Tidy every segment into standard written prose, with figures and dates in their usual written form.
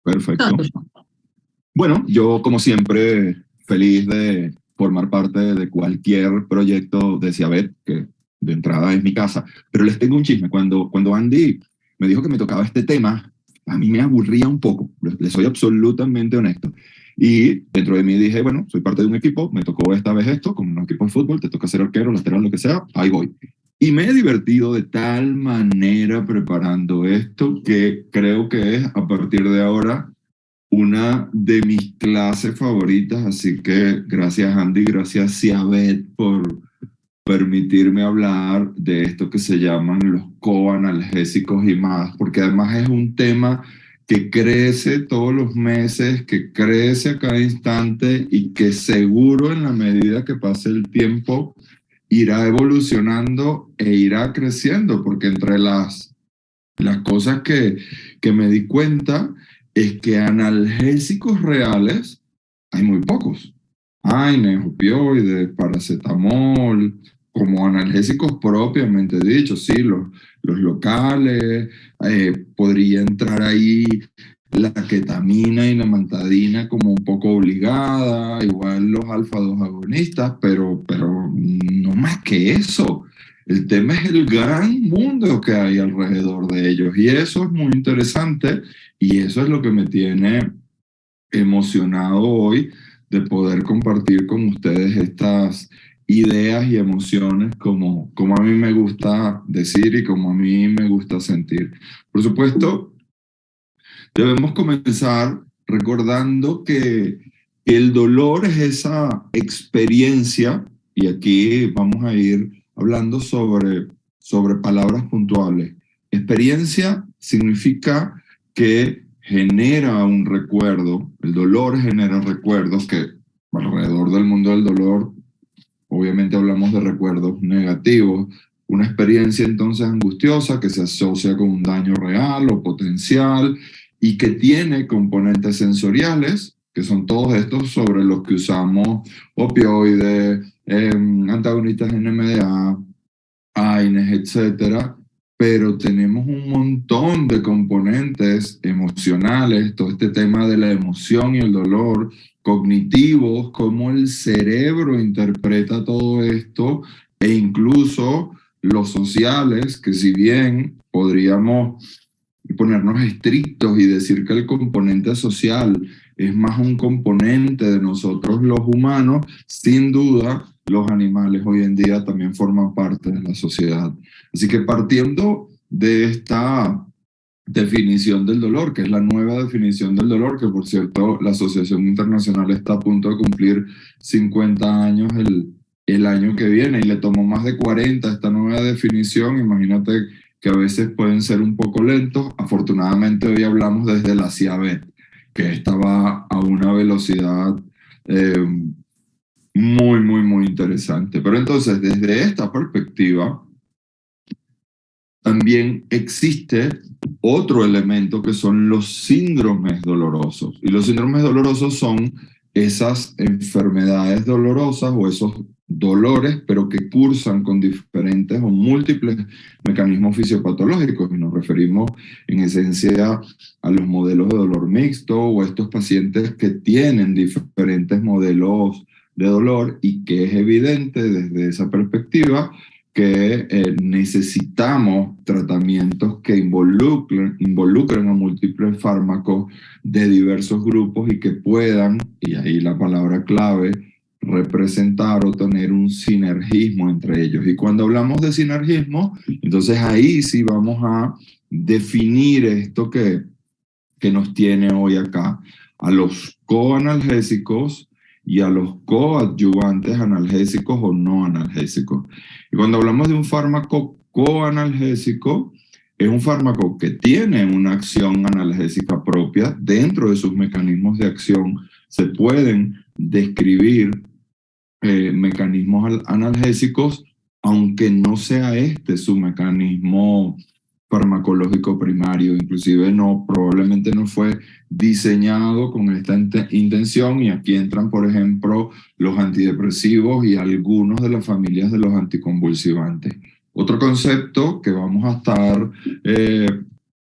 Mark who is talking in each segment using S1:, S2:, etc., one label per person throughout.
S1: Perfecto. Bueno, yo como siempre feliz de formar parte de cualquier proyecto de Ciabet, que de entrada es mi casa, pero les tengo un chisme. Cuando Andy me dijo que me tocaba este tema, a mí me aburría un poco, les soy absolutamente honesto. Y dentro de mí dije, bueno, soy parte de un equipo, me tocó esta vez esto, como un equipo de fútbol, te toca ser arquero, lateral, lo que sea, ahí voy. Y me he divertido de tal manera preparando esto que creo que es a partir de ahora una de mis clases favoritas, así que gracias Andy, gracias Ciabet por permitirme hablar de esto que se llaman los coanalgésicos y más, porque además es un tema que crece todos los meses, que crece a cada instante y que seguro en la medida que pase el tiempo irá evolucionando e irá creciendo, porque entre las cosas que me di cuenta es que analgésicos reales hay muy pocos. AINES, opioides, paracetamol, como analgésicos propiamente dichos, sí, los locales, podría entrar ahí la ketamina y la mantadina como un poco obligada, igual los alfa-2 agonistas, pero no más que eso. El tema es el gran mundo que hay alrededor de ellos y eso es muy interesante y eso es lo que me tiene emocionado hoy de poder compartir con ustedes estas ideas y emociones como a mí me gusta decir y como a mí me gusta sentir. Por supuesto, debemos comenzar recordando que el dolor es esa experiencia, y aquí vamos a ir hablando sobre palabras puntuales. Experiencia significa que genera un recuerdo, el dolor genera recuerdos que alrededor del mundo del dolor, obviamente hablamos de recuerdos negativos, una experiencia entonces angustiosa que se asocia con un daño real o potencial y que tiene componentes sensoriales, que son todos estos sobre los que usamos opioides, antagonistas NMDA, AINES, etcétera, pero tenemos un montón de componentes emocionales, todo este tema de la emoción y el dolor, cognitivos, cómo el cerebro interpreta todo esto, e incluso los sociales, que si bien podríamos ponernos estrictos y decir que el componente social es más un componente de nosotros los humanos, sin duda los animales hoy en día también forman parte de la sociedad. Así que partiendo de esta definición del dolor, que es la nueva definición del dolor, que por cierto la Asociación Internacional está a punto de cumplir 50 años el año que viene y le tomó más de 40 esta nueva definición, imagínate que a veces pueden ser un poco lentos. Afortunadamente hoy hablamos desde la Ciabet, que estaba a una velocidad muy interesante. Pero entonces, desde esta perspectiva, también existe otro elemento que son los síndromes dolorosos. Y los síndromes dolorosos son esas enfermedades dolorosas o esos dolores, pero que cursan con diferentes o múltiples mecanismos fisiopatológicos. Y nos referimos en esencia a los modelos de dolor mixto o estos pacientes que tienen diferentes modelos de dolor y que es evidente desde esa perspectiva que necesitamos tratamientos que involucren a múltiples fármacos de diversos grupos y que puedan, y ahí la palabra clave, representar o tener un sinergismo entre ellos. Y cuando hablamos de sinergismo, entonces ahí sí vamos a definir esto que nos tiene hoy acá, a los coanalgésicos y a los coadyuvantes analgésicos o no analgésicos. Y cuando hablamos de un fármaco coanalgésico, es un fármaco que tiene una acción analgésica propia. Dentro de sus mecanismos de acción se pueden describir mecanismos analgésicos, aunque no sea este su mecanismo farmacológico primario, inclusive probablemente no fue diseñado con esta intención, y aquí entran, por ejemplo, los antidepresivos y algunos de las familias de los anticonvulsivantes. Otro concepto que vamos a estar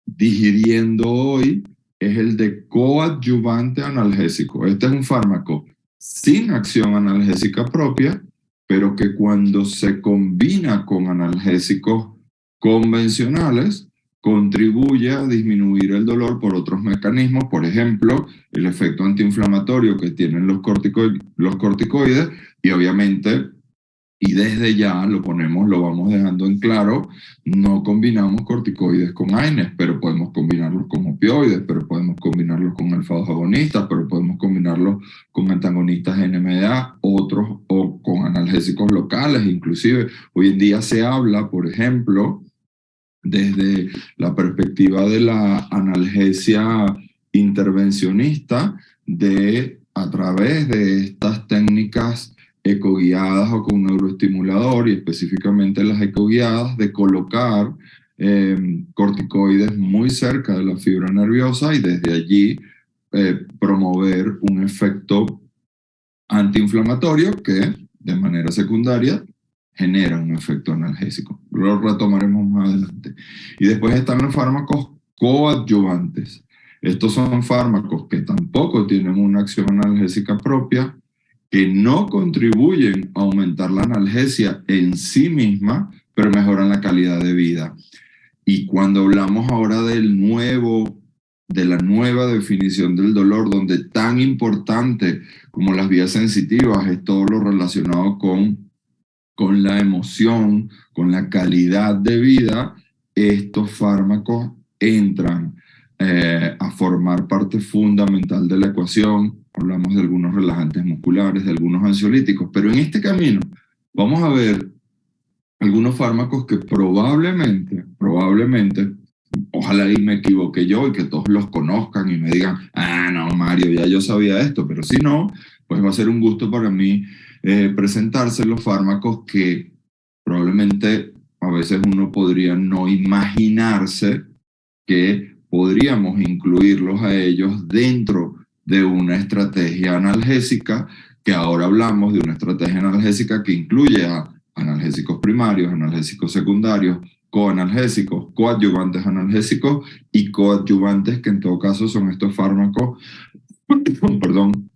S1: digiriendo hoy es el de coadyuvante analgésico. Este es un fármaco sin acción analgésica propia, pero que cuando se combina con analgésicos convencionales, contribuye a disminuir el dolor por otros mecanismos, por ejemplo, el efecto antiinflamatorio que tienen los corticoides y obviamente, y desde ya lo vamos dejando en claro, no combinamos corticoides con AINES, pero podemos combinarlos con opioides, pero podemos combinarlos con alfa-2 agonistas, pero podemos combinarlos con antagonistas NMDA, otros o con analgésicos locales. Inclusive hoy en día se habla, por ejemplo, desde la perspectiva de la analgesia intervencionista, de a través de estas técnicas ecoguiadas o con neuroestimulador, y específicamente las ecoguiadas, de colocar corticoides muy cerca de la fibra nerviosa y desde allí promover un efecto antiinflamatorio que de manera secundaria genera un efecto analgésico. Lo retomaremos más adelante. Y después están los fármacos coadyuvantes. Estos son fármacos que tampoco tienen una acción analgésica propia, que no contribuyen a aumentar la analgesia en sí misma, pero mejoran la calidad de vida. Y cuando hablamos ahora de la nueva definición del dolor, donde tan importante como las vías sensitivas es todo lo relacionado con la emoción, con la calidad de vida, estos fármacos entran a formar parte fundamental de la ecuación. Hablamos de algunos relajantes musculares, de algunos ansiolíticos, pero en este camino vamos a ver algunos fármacos que probablemente, ojalá y me equivoque yo y que todos los conozcan y me digan, no, Mario, ya yo sabía esto, pero si no, pues va a ser un gusto para mí presentarse los fármacos que probablemente a veces uno podría no imaginarse que podríamos incluirlos a ellos dentro de una estrategia analgésica, que ahora hablamos de una estrategia analgésica que incluye a analgésicos primarios, analgésicos secundarios, coanalgésicos, coadyuvantes analgésicos y coadyuvantes, que en todo caso son estos fármacos perdón,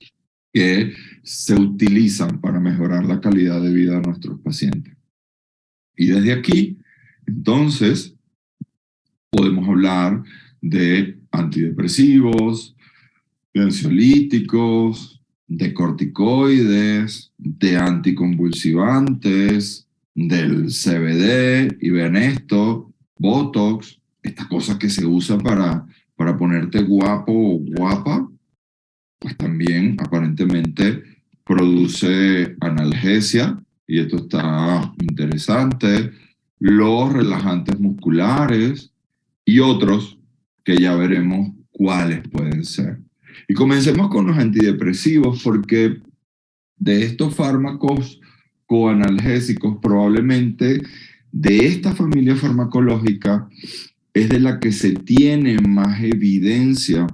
S1: que se utilizan para mejorar la calidad de vida de nuestros pacientes. Y desde aquí, entonces, podemos hablar de antidepresivos, de ansiolíticos, de corticoides, de anticonvulsivantes, del CBD, y vean esto, Botox, estas cosas que se usan para ponerte guapo o guapa, pues también aparentemente produce analgesia, y esto está interesante, los relajantes musculares y otros que ya veremos cuáles pueden ser. Y comencemos con los antidepresivos, porque de estos fármacos coanalgésicos, probablemente de esta familia farmacológica es de la que se tiene más evidencia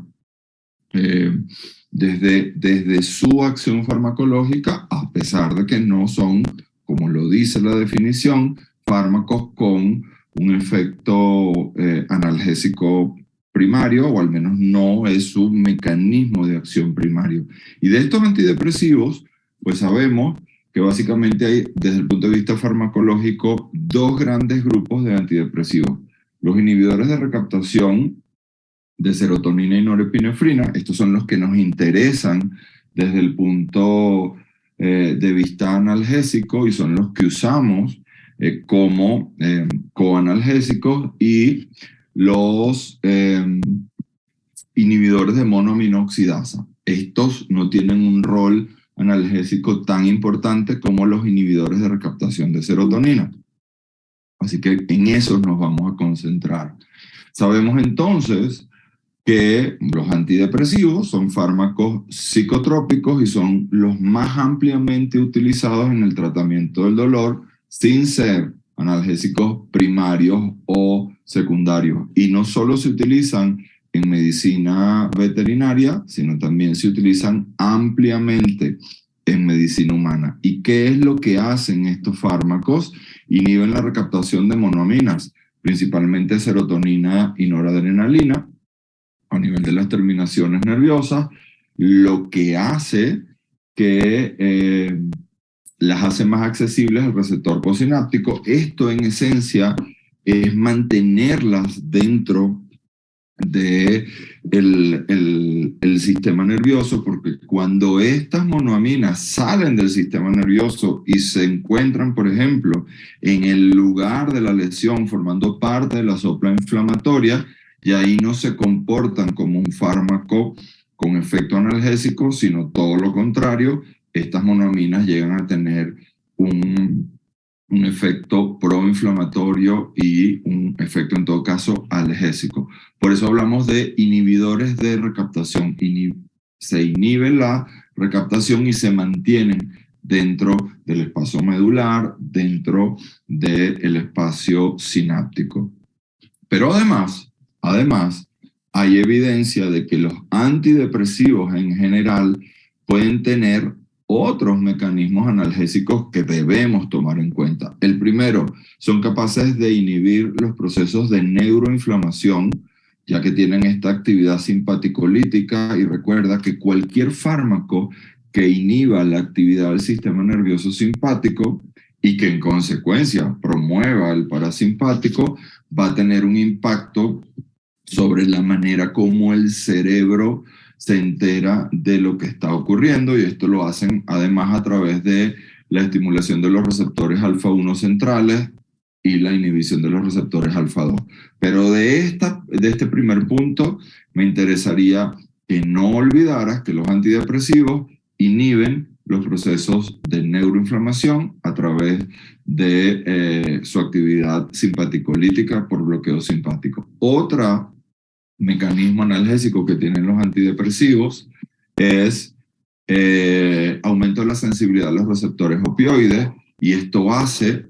S1: desde su acción farmacológica, a pesar de que no son, como lo dice la definición, fármacos con un efecto analgésico primario, o al menos no es su mecanismo de acción primario. Y de estos antidepresivos, pues sabemos que básicamente hay, desde el punto de vista farmacológico, dos grandes grupos de antidepresivos. Los inhibidores de recaptación de serotonina y norepinefrina, estos son los que nos interesan desde el punto de vista analgésico, y son los que usamos como coanalgésicos, y los inhibidores de monoaminoxidasa. Estos no tienen un rol analgésico tan importante como los inhibidores de recaptación de serotonina. Así que en esos nos vamos a concentrar. Sabemos entonces que los antidepresivos son fármacos psicotrópicos y son los más ampliamente utilizados en el tratamiento del dolor, sin ser analgésicos primarios o secundarios. Y no solo se utilizan en medicina veterinaria, sino también se utilizan ampliamente en medicina humana. ¿Y qué es lo que hacen estos fármacos? Inhiben la recaptación de monoaminas, principalmente serotonina y noradrenalina, a nivel de las terminaciones nerviosas, lo que hace que las hace más accesibles al receptor postsináptico. Esto en esencia es mantenerlas dentro de el sistema nervioso, porque cuando estas monoaminas salen del sistema nervioso y se encuentran, por ejemplo, en el lugar de la lesión, formando parte de la sopla inflamatoria, y ahí no se comportan como un fármaco con efecto analgésico, sino todo lo contrario, estas monoaminas llegan a tener un efecto proinflamatorio y un efecto, en todo caso, analgésico. Por eso hablamos de inhibidores de recaptación. Se inhibe la recaptación y se mantienen dentro del espacio medular, dentro del espacio sináptico. Pero además, hay evidencia de que los antidepresivos en general pueden tener otros mecanismos analgésicos que debemos tomar en cuenta. El primero, son capaces de inhibir los procesos de neuroinflamación, ya que tienen esta actividad simpaticolítica, y recuerda que cualquier fármaco que inhiba la actividad del sistema nervioso simpático y que en consecuencia promueva el parasimpático, va a tener un impacto sobre la manera como el cerebro se entera de lo que está ocurriendo, y esto lo hacen además a través de la estimulación de los receptores alfa-1 centrales y la inhibición de los receptores alfa-2. Pero de este primer punto me interesaría que no olvidaras que los antidepresivos inhiben los procesos de neuroinflamación a través de su actividad simpaticolítica por bloqueo simpático. Otro mecanismo analgésico que tienen los antidepresivos es aumento de la sensibilidad a los receptores opioides, y esto hace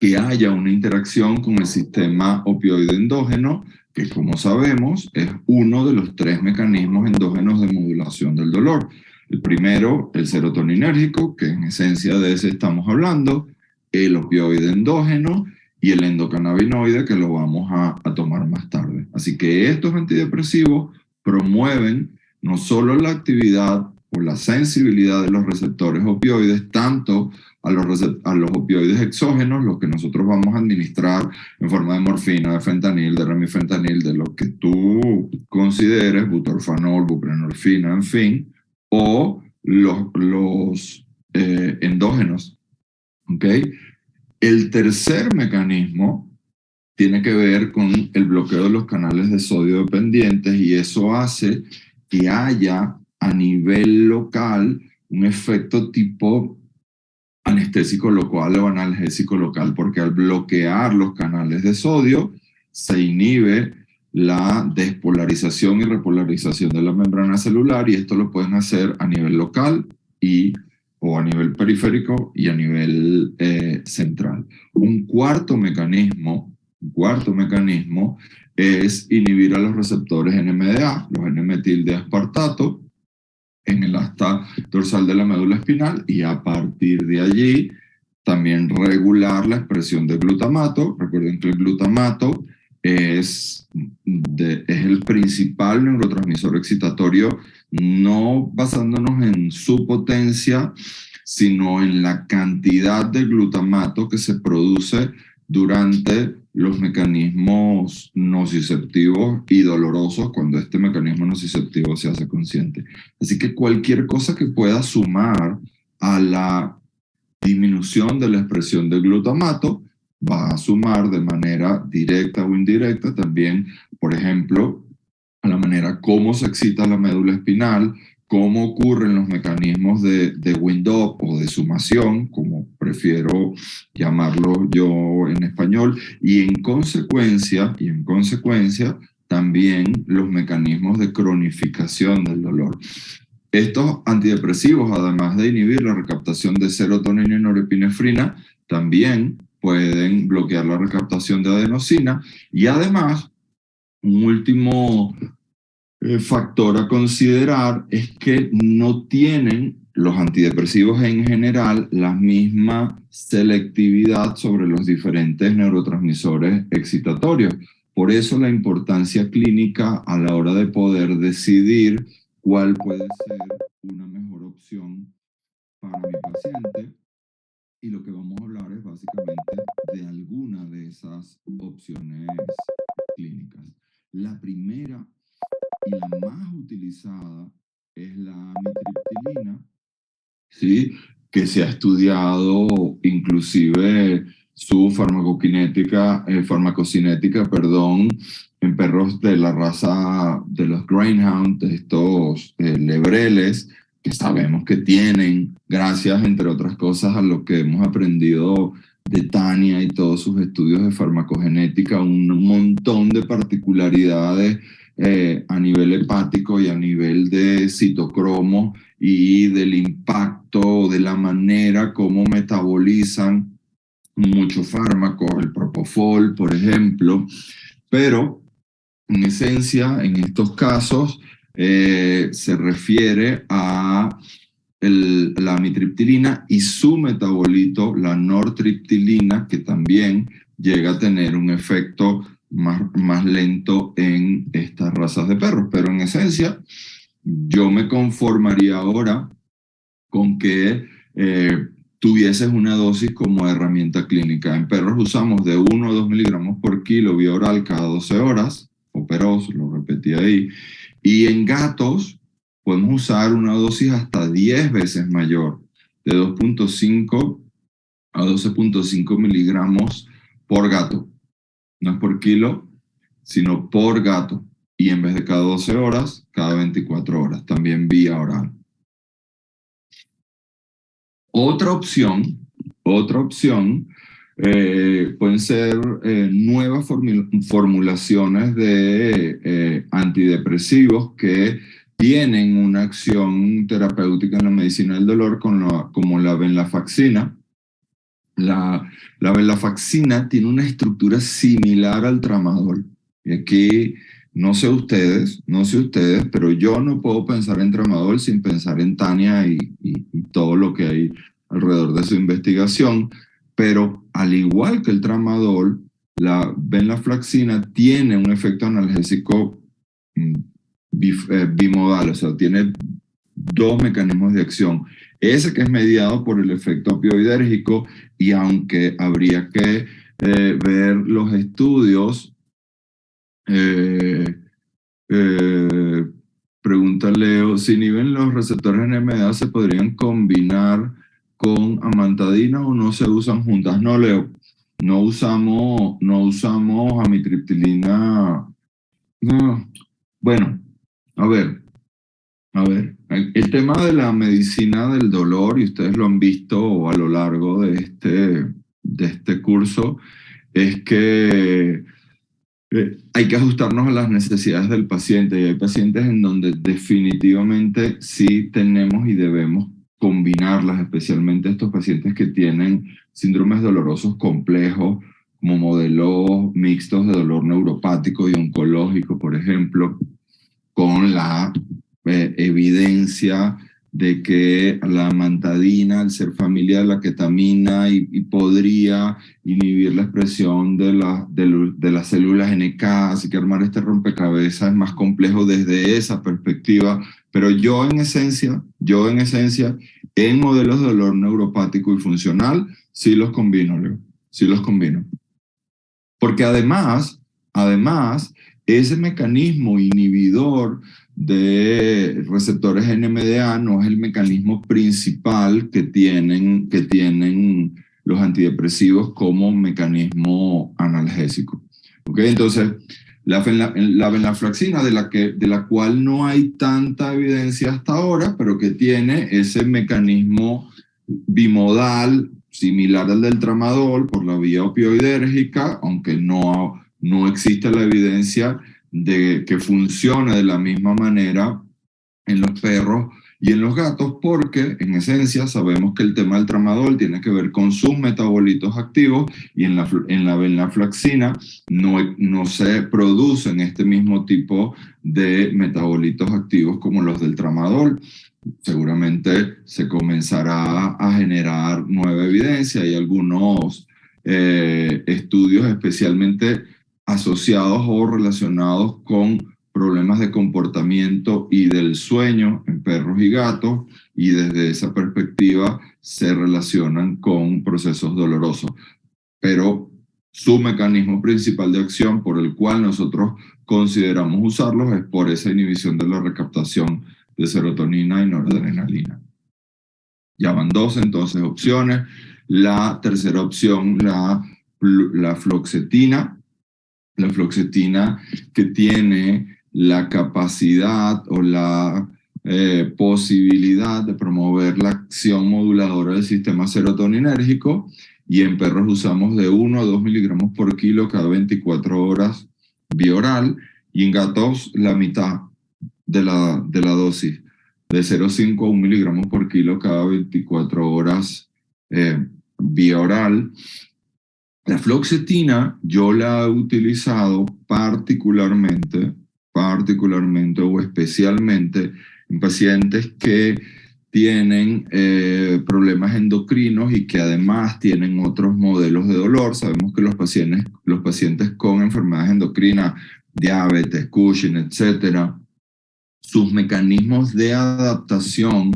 S1: que haya una interacción con el sistema opioide endógeno, que como sabemos es uno de los 3 mecanismos endógenos de modulación del dolor. El primero, el serotoninérgico, que en esencia de ese estamos hablando, el opioide endógeno y el endocannabinoide, que lo vamos a tomar más tarde. Así que estos antidepresivos promueven no solo la actividad o la sensibilidad de los receptores opioides, tanto a los opioides exógenos, los que nosotros vamos a administrar en forma de morfina, de fentanil, de remifentanil, de lo que tú consideres, butorfanol, buprenorfina, en fin, o los endógenos. ¿Ok? El tercer mecanismo tiene que ver con el bloqueo de los canales de sodio dependientes, y eso hace que haya a nivel local un efecto tipo anestésico local o analgésico local, porque al bloquear los canales de sodio se inhibe la despolarización y repolarización de la membrana celular, y esto lo pueden hacer a nivel local o a nivel periférico y a nivel central. Un cuarto mecanismo es inhibir a los receptores NMDA, los N-metildeaspartato, en el asta dorsal de la médula espinal, y a partir de allí también regular la expresión de glutamato. Recuerden que el glutamato es el principal neurotransmisor excitatorio, no basándonos en su potencia, sino en la cantidad de glutamato que se produce durante los mecanismos nociceptivos y dolorosos, cuando este mecanismo nociceptivo se hace consciente. Así que cualquier cosa que pueda sumar a la disminución de la expresión de glutamato va a sumar de manera directa o indirecta también, por ejemplo, a la manera cómo se excita la médula espinal, cómo ocurren los mecanismos de wind-up o de sumación, como prefiero llamarlo yo en español, y en consecuencia también los mecanismos de cronificación del dolor. Estos antidepresivos, además de inhibir la recaptación de serotonina y norepinefrina, también pueden bloquear la recaptación de adenosina, y además, un último factor a considerar es que no tienen los antidepresivos en general la misma selectividad sobre los diferentes neurotransmisores excitatorios. Por eso la importancia clínica a la hora de poder decidir cuál puede ser una mejor opción para mi paciente. Y lo que vamos a hablar es básicamente de alguna de esas opciones clínicas. La primera y la más utilizada es la amitriptilina, ¿sí? Que se ha estudiado inclusive su farmacocinética, perdón, en perros de la raza de los Greyhound, de estos lebreles, que sabemos que tienen, gracias, entre otras cosas, a lo que hemos aprendido de Tania y todos sus estudios de farmacogenética, un montón de particularidades a nivel hepático y a nivel de citocromo y del impacto, de la manera como metabolizan muchos fármacos, el propofol, por ejemplo, pero en esencia, en estos casos, se refiere a la amitriptilina y su metabolito, la nortriptilina, que también llega a tener un efecto más lento en estas razas de perros. Pero en esencia, yo me conformaría ahora con que tuvieses una dosis como herramienta clínica. En perros usamos de 1 a 2 miligramos por kilo vía oral cada 12 horas, o peros, lo repetí ahí. Y en gatos podemos usar una dosis hasta 10 veces mayor, de 2.5 a 12.5 miligramos por gato. No es por kilo, sino por gato. Y en vez de cada 12 horas, cada 24 horas, también vía oral. Otra opción pueden ser nuevas formulaciones de antidepresivos que tienen una acción terapéutica en la medicina del dolor como la venlafaxina. La venlafaxina tiene una estructura similar al tramadol. Y aquí, no sé ustedes, pero yo no puedo pensar en tramadol sin pensar en Tania y todo lo que hay alrededor de su investigación. Pero al igual que el tramadol, la venlafaxina tiene un efecto analgésico bimodal, o sea, tiene dos mecanismos de acción. Ese que es mediado por el efecto opioidérgico, y aunque habría que ver los estudios, pregunta Leo, si inhiben los receptores NMDA, ¿se podrían combinar con amantadina o no se usan juntas? No, Leo, no usamos amitriptilina. No. Bueno, a ver, el tema de la medicina del dolor, y ustedes lo han visto a lo largo de este curso, es que hay que ajustarnos a las necesidades del paciente, y hay pacientes en donde definitivamente sí tenemos y debemos combinarlas, especialmente estos pacientes que tienen síndromes dolorosos complejos, como modelos mixtos de dolor neuropático y oncológico, por ejemplo, con la evidencia de que la amantadina, al ser familia de la ketamina, y podría inhibir la expresión de las células NK, así que armar este rompecabezas es más complejo desde esa perspectiva, pero yo en esencia, en modelos de dolor neuropático y funcional, sí los combino, Leo, sí los combino. Porque además, ese mecanismo inhibidor de receptores NMDA no es el mecanismo principal que tienen los antidepresivos como mecanismo analgésico. ¿Okay? Entonces, la venlafaxina, de la cual no hay tanta evidencia hasta ahora, pero que tiene ese mecanismo bimodal similar al del tramadol por la vía opioidérgica, aunque no existe la evidencia de que funcione de la misma manera en los perros y en los gatos, porque en esencia sabemos que el tema del tramadol tiene que ver con sus metabolitos activos, y en la venlafaxina no se producen este mismo tipo de metabolitos activos como los del tramadol. Seguramente se comenzará a generar nueva evidencia. Hay algunos estudios especialmente asociados o relacionados con problemas de comportamiento y del sueño en perros y gatos, y desde esa perspectiva se relacionan con procesos dolorosos. Pero su mecanismo principal de acción por el cual nosotros consideramos usarlos es por esa inhibición de la recaptación de serotonina y noradrenalina. Ya van dos entonces opciones. La tercera opción, la fluoxetina. La fluoxetina, que tiene la capacidad o la posibilidad de promover la acción moduladora del sistema serotoninérgico, y en perros usamos de 1 a 2 miligramos por kilo cada 24 horas vía oral, y en gatos la mitad de la dosis, de 0,5 a 1 miligramos por kilo cada 24 horas vía oral. La fluoxetina yo la he utilizado particularmente o especialmente en pacientes que tienen problemas endocrinos y que además tienen otros modelos de dolor. Sabemos que los pacientes con enfermedades endocrinas, diabetes, Cushing, etcétera, sus mecanismos de adaptación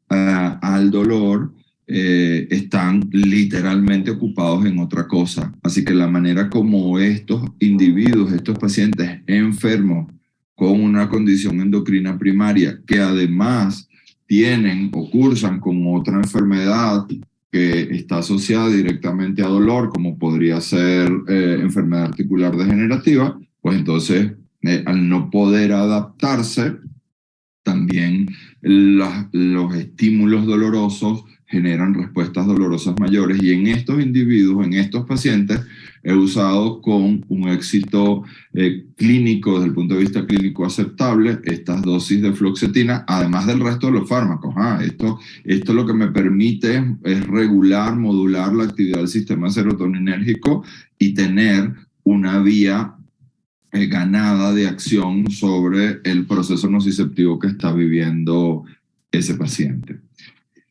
S1: al dolor están literalmente ocupados en otra cosa. Así que la manera como estos individuos, estos pacientes enfermos con una condición endocrina primaria, que además tienen o cursan con otra enfermedad que está asociada directamente a dolor, como podría ser enfermedad articular degenerativa, pues entonces al no poder adaptarse, también los estímulos dolorosos generan respuestas dolorosas mayores, y en estos individuos, en estos pacientes, he usado con un éxito clínico, desde el punto de vista clínico aceptable, estas dosis de fluoxetina, además del resto de los fármacos. Esto lo que me permite es regular, modular la actividad del sistema serotoninérgico y tener una vía ganada de acción sobre el proceso nociceptivo que está viviendo ese paciente.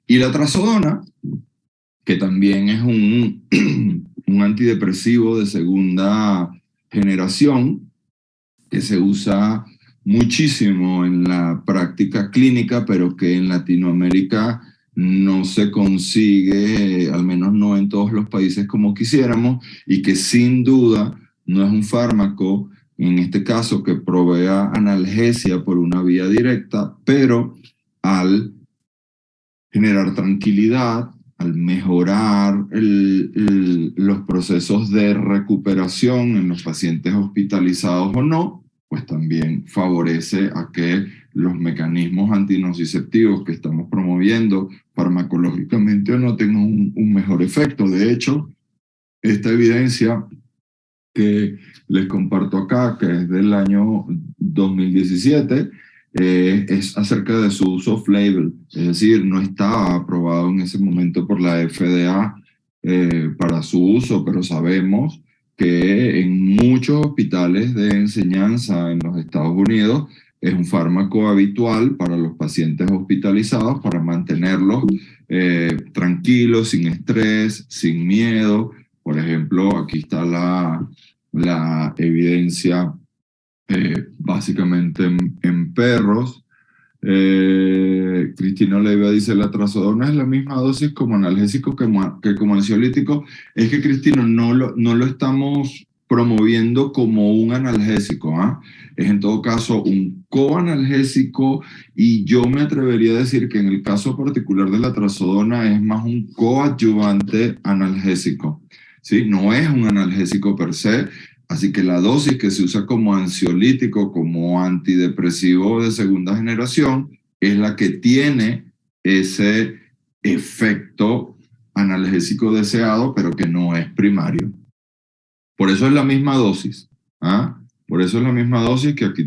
S1: Y la trazodona, que también es un antidepresivo de segunda generación, que se usa muchísimo en la práctica clínica, pero que en Latinoamérica no se consigue, al menos no en todos los países como quisiéramos, y que sin duda no es un fármaco, en este caso, que provea analgesia por una vía directa, pero al generar tranquilidad, al mejorar los procesos de recuperación en los pacientes hospitalizados o no, pues también favorece a que los mecanismos antinociceptivos que estamos promoviendo farmacológicamente o no tengan un mejor efecto. De hecho, esta evidencia que les comparto acá, que es del año 2017, es acerca de su uso off-label, es decir, no estaba aprobado en ese momento por la FDA para su uso, pero sabemos que en muchos hospitales de enseñanza en los Estados Unidos es un fármaco habitual para los pacientes hospitalizados, para mantenerlos tranquilos, sin estrés, sin miedo. Por ejemplo, aquí está la evidencia básicamente en perros. Cristina Leiva dice: la trazodona es la misma dosis como analgésico que como ansiolítico. Es que, Cristina, no lo estamos promoviendo como un analgésico. Es en todo caso un coanalgésico, y yo me atrevería a decir que en el caso particular de la trazodona es más un coadyuvante analgésico, ¿sí? No es un analgésico per se. Así que la dosis que se usa como ansiolítico, como antidepresivo de segunda generación, es la que tiene ese efecto analgésico deseado, pero que no es primario. Por eso es la misma dosis. Por eso es la misma dosis, que aquí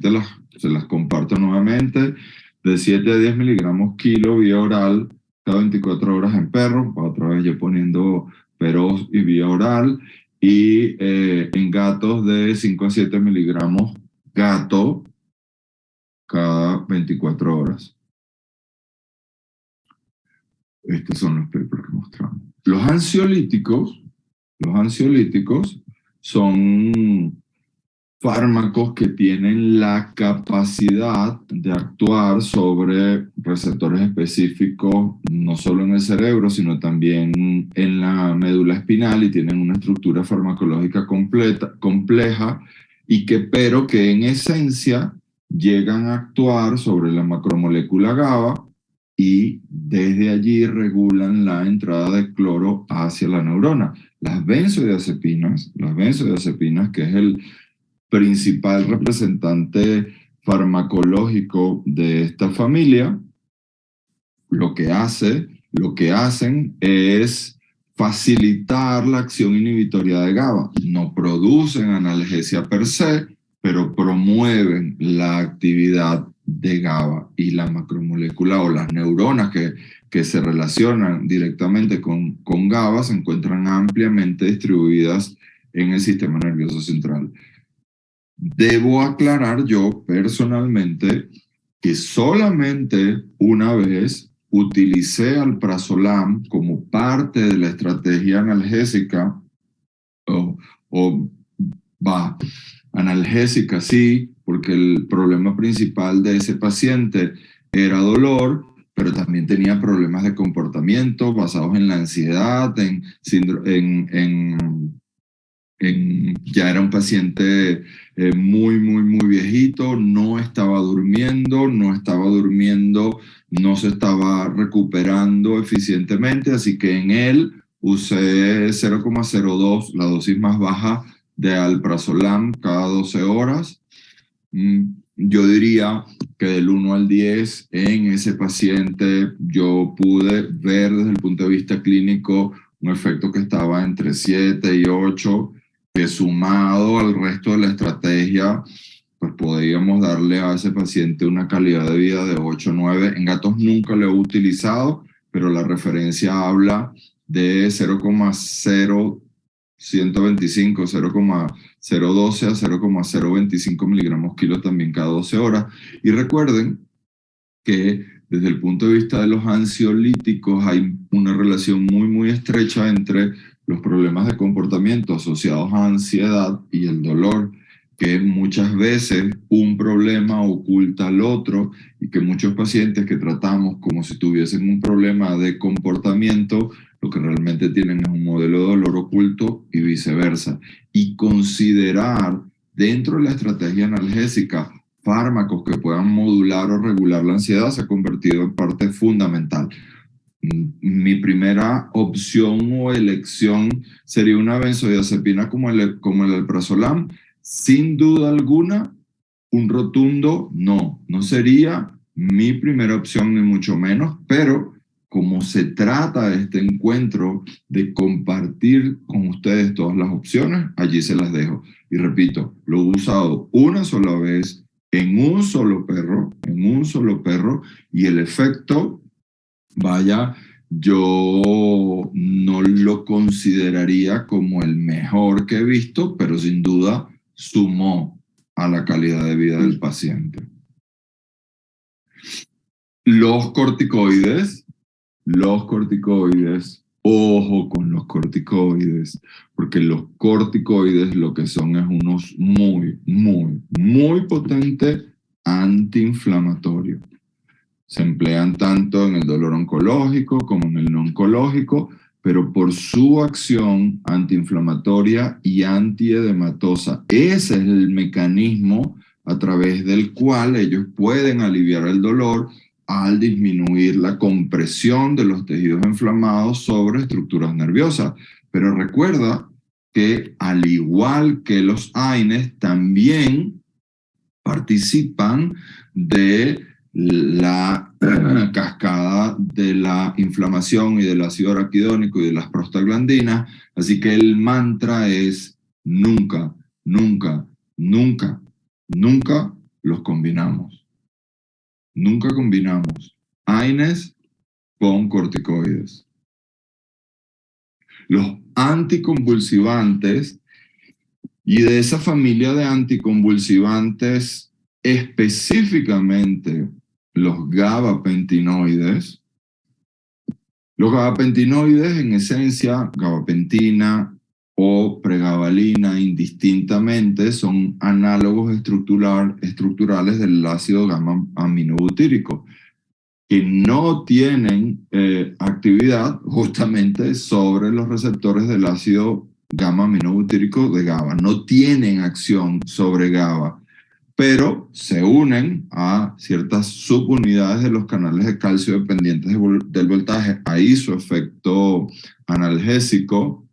S1: se las comparto nuevamente, de 7 a 10 miligramos kilo vía oral cada 24 horas en perros. Otra vez yo poniendo perros y vía oral. Y en gatos de 5 a 7 miligramos gato cada 24 horas. Estos son los papers que mostramos. Los ansiolíticos son fármacos que tienen la capacidad de actuar sobre receptores específicos, no solo en el cerebro, sino también en la médula espinal, y tienen una estructura farmacológica compleja, pero que en esencia llegan a actuar sobre la macromolécula GABA y desde allí regulan la entrada de cloro hacia la neurona. Las benzodiazepinas, que es el principal representante farmacológico de esta familia, lo que hacen es facilitar la acción inhibitoria de GABA. No producen analgesia per se, pero promueven la actividad de GABA, y la macromolécula o las neuronas que se relacionan directamente con GABA se encuentran ampliamente distribuidas en el sistema nervioso central. Debo aclarar yo personalmente que solamente una vez utilicé alprazolam como parte de la estrategia analgésica, o, o analgésica sí, porque el problema principal de ese paciente era dolor, pero también tenía problemas de comportamiento basados en la ansiedad, ya era un paciente muy viejito, no se estaba recuperando eficientemente, así que en él usé 0,02, la dosis más baja de alprazolam cada 12 horas. Yo diría que del 1 al 10 en ese paciente yo pude ver desde el punto de vista clínico un efecto que estaba entre 7 y 8, que sumado al resto de la estrategia, pues podríamos darle a ese paciente una calidad de vida de 8 o 9. En gatos nunca lo he utilizado, pero la referencia habla de 0,0125, 0,012 a 0,025 miligramos kilo también cada 12 horas. Y recuerden que desde el punto de vista de los ansiolíticos hay una relación muy estrecha entre los problemas de comportamiento asociados a ansiedad y el dolor, que muchas veces un problema oculta al otro, y que muchos pacientes que tratamos como si tuviesen un problema de comportamiento, lo que realmente tienen es un modelo de dolor oculto y viceversa. Y considerar dentro de la estrategia analgésica fármacos que puedan modular o regular la ansiedad se ha convertido en parte fundamental. Mi primera opción o elección sería una benzodiazepina como el alprazolam. Sin duda alguna, un rotundo no. No sería mi primera opción ni mucho menos, pero como se trata de este encuentro de compartir con ustedes todas las opciones, allí se las dejo. Y repito, lo he usado una sola vez en un solo perro, y el efecto, vaya, yo no lo consideraría como el mejor que he visto, pero sin duda sumó a la calidad de vida del paciente. Los corticoides, ojo con los corticoides, porque los corticoides lo que son es unos muy potentes antiinflamatorios. Se emplean tanto en el dolor oncológico como en el no oncológico, pero por su acción antiinflamatoria y antiedematosa. Ese es el mecanismo a través del cual ellos pueden aliviar el dolor al disminuir la compresión de los tejidos inflamados sobre estructuras nerviosas. Pero recuerda que al igual que los AINES, también participan de la cascada de la inflamación y del ácido araquidónico y de las prostaglandinas. Así que el mantra es nunca los combinamos. Nunca combinamos AINES con corticoides. Los anticonvulsivantes, y de esa familia de anticonvulsivantes, específicamente los gabapentinoides. Los gabapentinoides, en esencia, gabapentina, o pregabalina indistintamente son análogos estructurales del ácido gamma aminobutírico, que no tienen actividad justamente sobre los receptores del ácido gamma aminobutírico de GABA, no tienen acción sobre GABA, pero se unen a ciertas subunidades de los canales de calcio dependientes del voltaje. Ahí su efecto analgésico,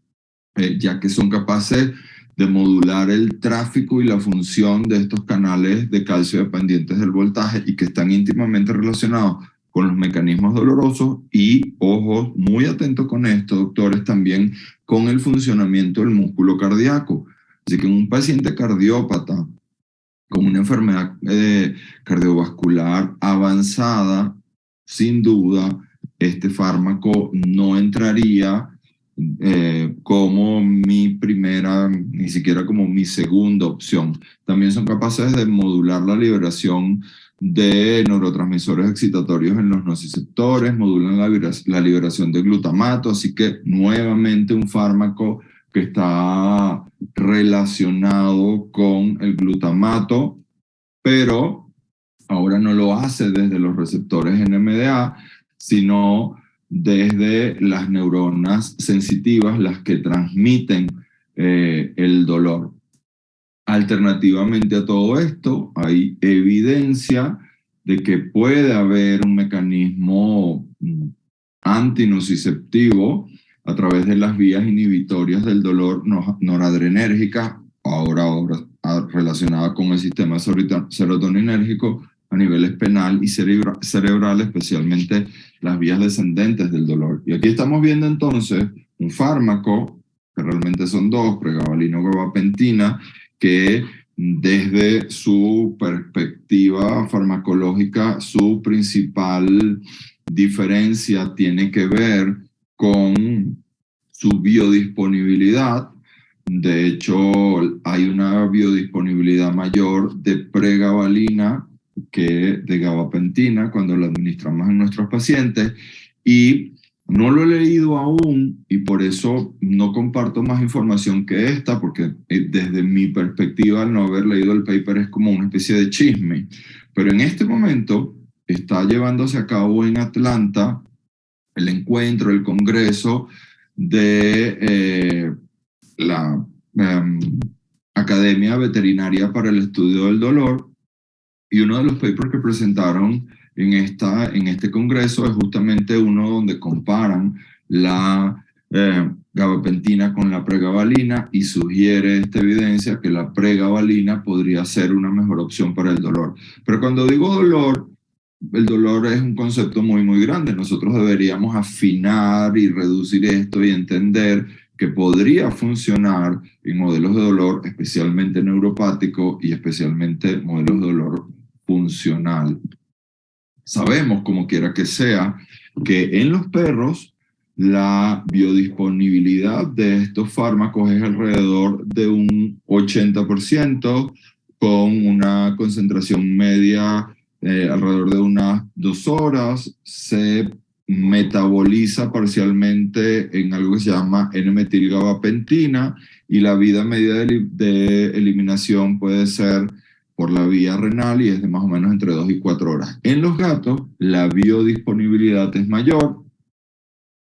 S1: ya que son capaces de modular el tráfico y la función de estos canales de calcio dependientes del voltaje y que están íntimamente relacionados con los mecanismos dolorosos y, ojos, muy atentos con esto, doctores, también con el funcionamiento del músculo cardíaco. Así que un paciente cardiópata con una enfermedad cardiovascular avanzada, sin duda, este fármaco no entraría como mi primera, ni siquiera como mi segunda opción. También son capaces de modular la liberación de neurotransmisores excitatorios en los nociceptores, modulan la liberación de glutamato, así que nuevamente un fármaco que está relacionado con el glutamato, pero ahora no lo hace desde los receptores NMDA, sino desde las neuronas sensitivas, las que transmiten el dolor. Alternativamente a todo esto, hay evidencia de que puede haber un mecanismo antinociceptivo a través de las vías inhibitorias del dolor noradrenérgicas, ahora relacionada con el sistema serotoninérgico a niveles penal y cerebral, especialmente las vías descendentes del dolor. Y aquí estamos viendo entonces un fármaco, que realmente son dos, pregabalina o gabapentina, que desde su perspectiva farmacológica, su principal diferencia tiene que ver con su biodisponibilidad. De hecho, hay una biodisponibilidad mayor de pregabalina que de gabapentina cuando la administramos en nuestros pacientes, y no lo he leído aún y por eso no comparto más información que esta, porque desde mi perspectiva, al no haber leído el paper, es como una especie de chisme. Pero en este momento está llevándose a cabo en Atlanta el encuentro, el congreso de la Academia Veterinaria para el Estudio del Dolor, y uno de los papers que presentaron en este congreso es justamente uno donde comparan la gabapentina con la pregabalina y sugiere esta evidencia que la pregabalina podría ser una mejor opción para el dolor. Pero cuando digo dolor, el dolor es un concepto muy, muy grande. Nosotros deberíamos afinar y reducir esto y entender que podría funcionar en modelos de dolor, especialmente neuropático y especialmente modelos de dolor funcional. Sabemos, como quiera que sea, que en los perros la biodisponibilidad de estos fármacos es alrededor de un 80%, con una concentración media alrededor de unas 2 horas. Se metaboliza parcialmente en algo que se llama N-metilgabapentina, y la vida media de eliminación puede ser por la vía renal y es de más o menos entre 2 y 4 horas. En los gatos, la biodisponibilidad es mayor,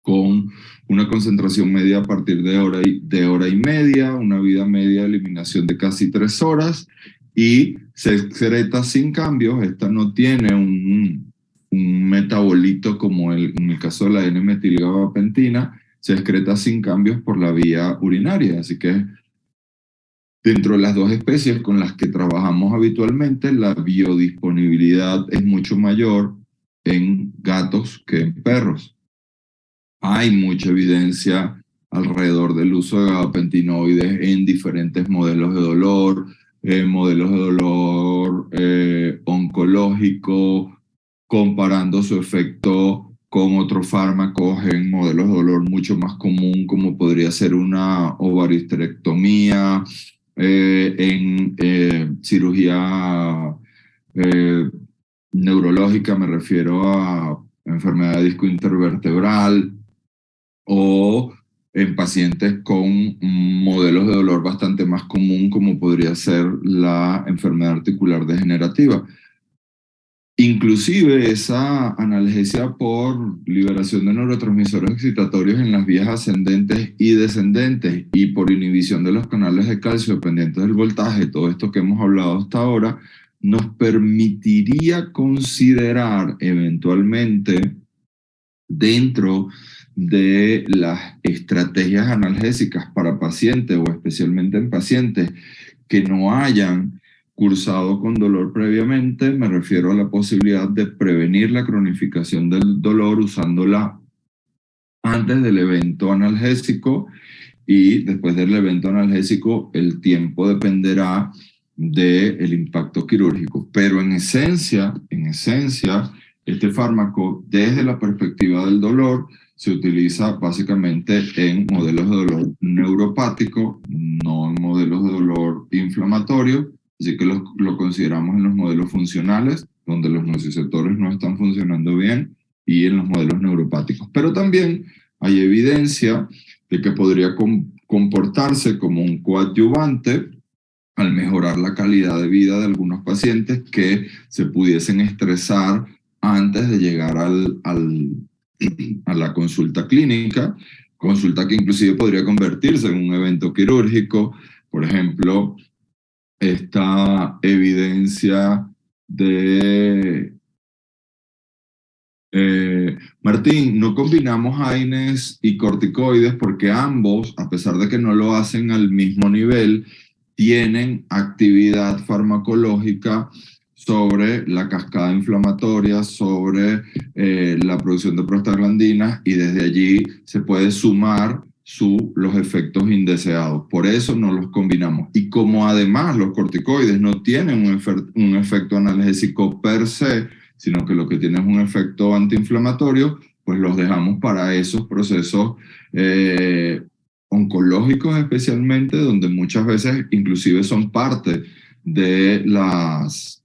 S1: con una concentración media a partir de hora y media, una vida media de eliminación de casi 3 horas, y se excreta sin cambios. Esta no tiene un metabolito como en el caso de la N-metilgabapentina, se excreta sin cambios por la vía urinaria. Así que dentro de las dos especies con las que trabajamos habitualmente, la biodisponibilidad es mucho mayor en gatos que en perros. Hay mucha evidencia alrededor del uso de gabapentinoides en diferentes modelos de dolor, oncológico, comparando su efecto con otros fármacos en modelos de dolor mucho más común, como podría ser una ovariohisterectomía, en cirugía neurológica, me refiero a enfermedad de disco intervertebral, o en pacientes con modelos de dolor bastante más común, como podría ser la enfermedad articular degenerativa. Inclusive esa analgesia por liberación de neurotransmisores excitatorios en las vías ascendentes y descendentes y por inhibición de los canales de calcio dependientes del voltaje, todo esto que hemos hablado hasta ahora, nos permitiría considerar eventualmente dentro de las estrategias analgésicas para pacientes o especialmente en pacientes que no hayan cursado con dolor previamente, me refiero a la posibilidad de prevenir la cronificación del dolor usándola antes del evento analgésico, y después del evento analgésico el tiempo dependerá del impacto quirúrgico. Pero en esencia, este fármaco desde la perspectiva del dolor se utiliza básicamente en modelos de dolor neuropático, no en modelos de dolor inflamatorio, así que lo consideramos en los modelos funcionales, donde los nociceptores no están funcionando bien, y en los modelos neuropáticos. Pero también hay evidencia de que podría comportarse como un coadyuvante al mejorar la calidad de vida de algunos pacientes que se pudiesen estresar antes de llegar a la consulta clínica, consulta que inclusive podría convertirse en un evento quirúrgico. Por ejemplo, esta evidencia de... Martín, no combinamos AINES y corticoides porque ambos, a pesar de que no lo hacen al mismo nivel, tienen actividad farmacológica sobre la cascada inflamatoria, sobre la producción de prostaglandinas, y desde allí se puede sumar los efectos indeseados. Por eso no los combinamos. Y como además los corticoides no tienen un efecto analgésico per se, sino que lo que tiene es un efecto antiinflamatorio, pues los dejamos para esos procesos oncológicos especialmente, donde muchas veces inclusive son parte de los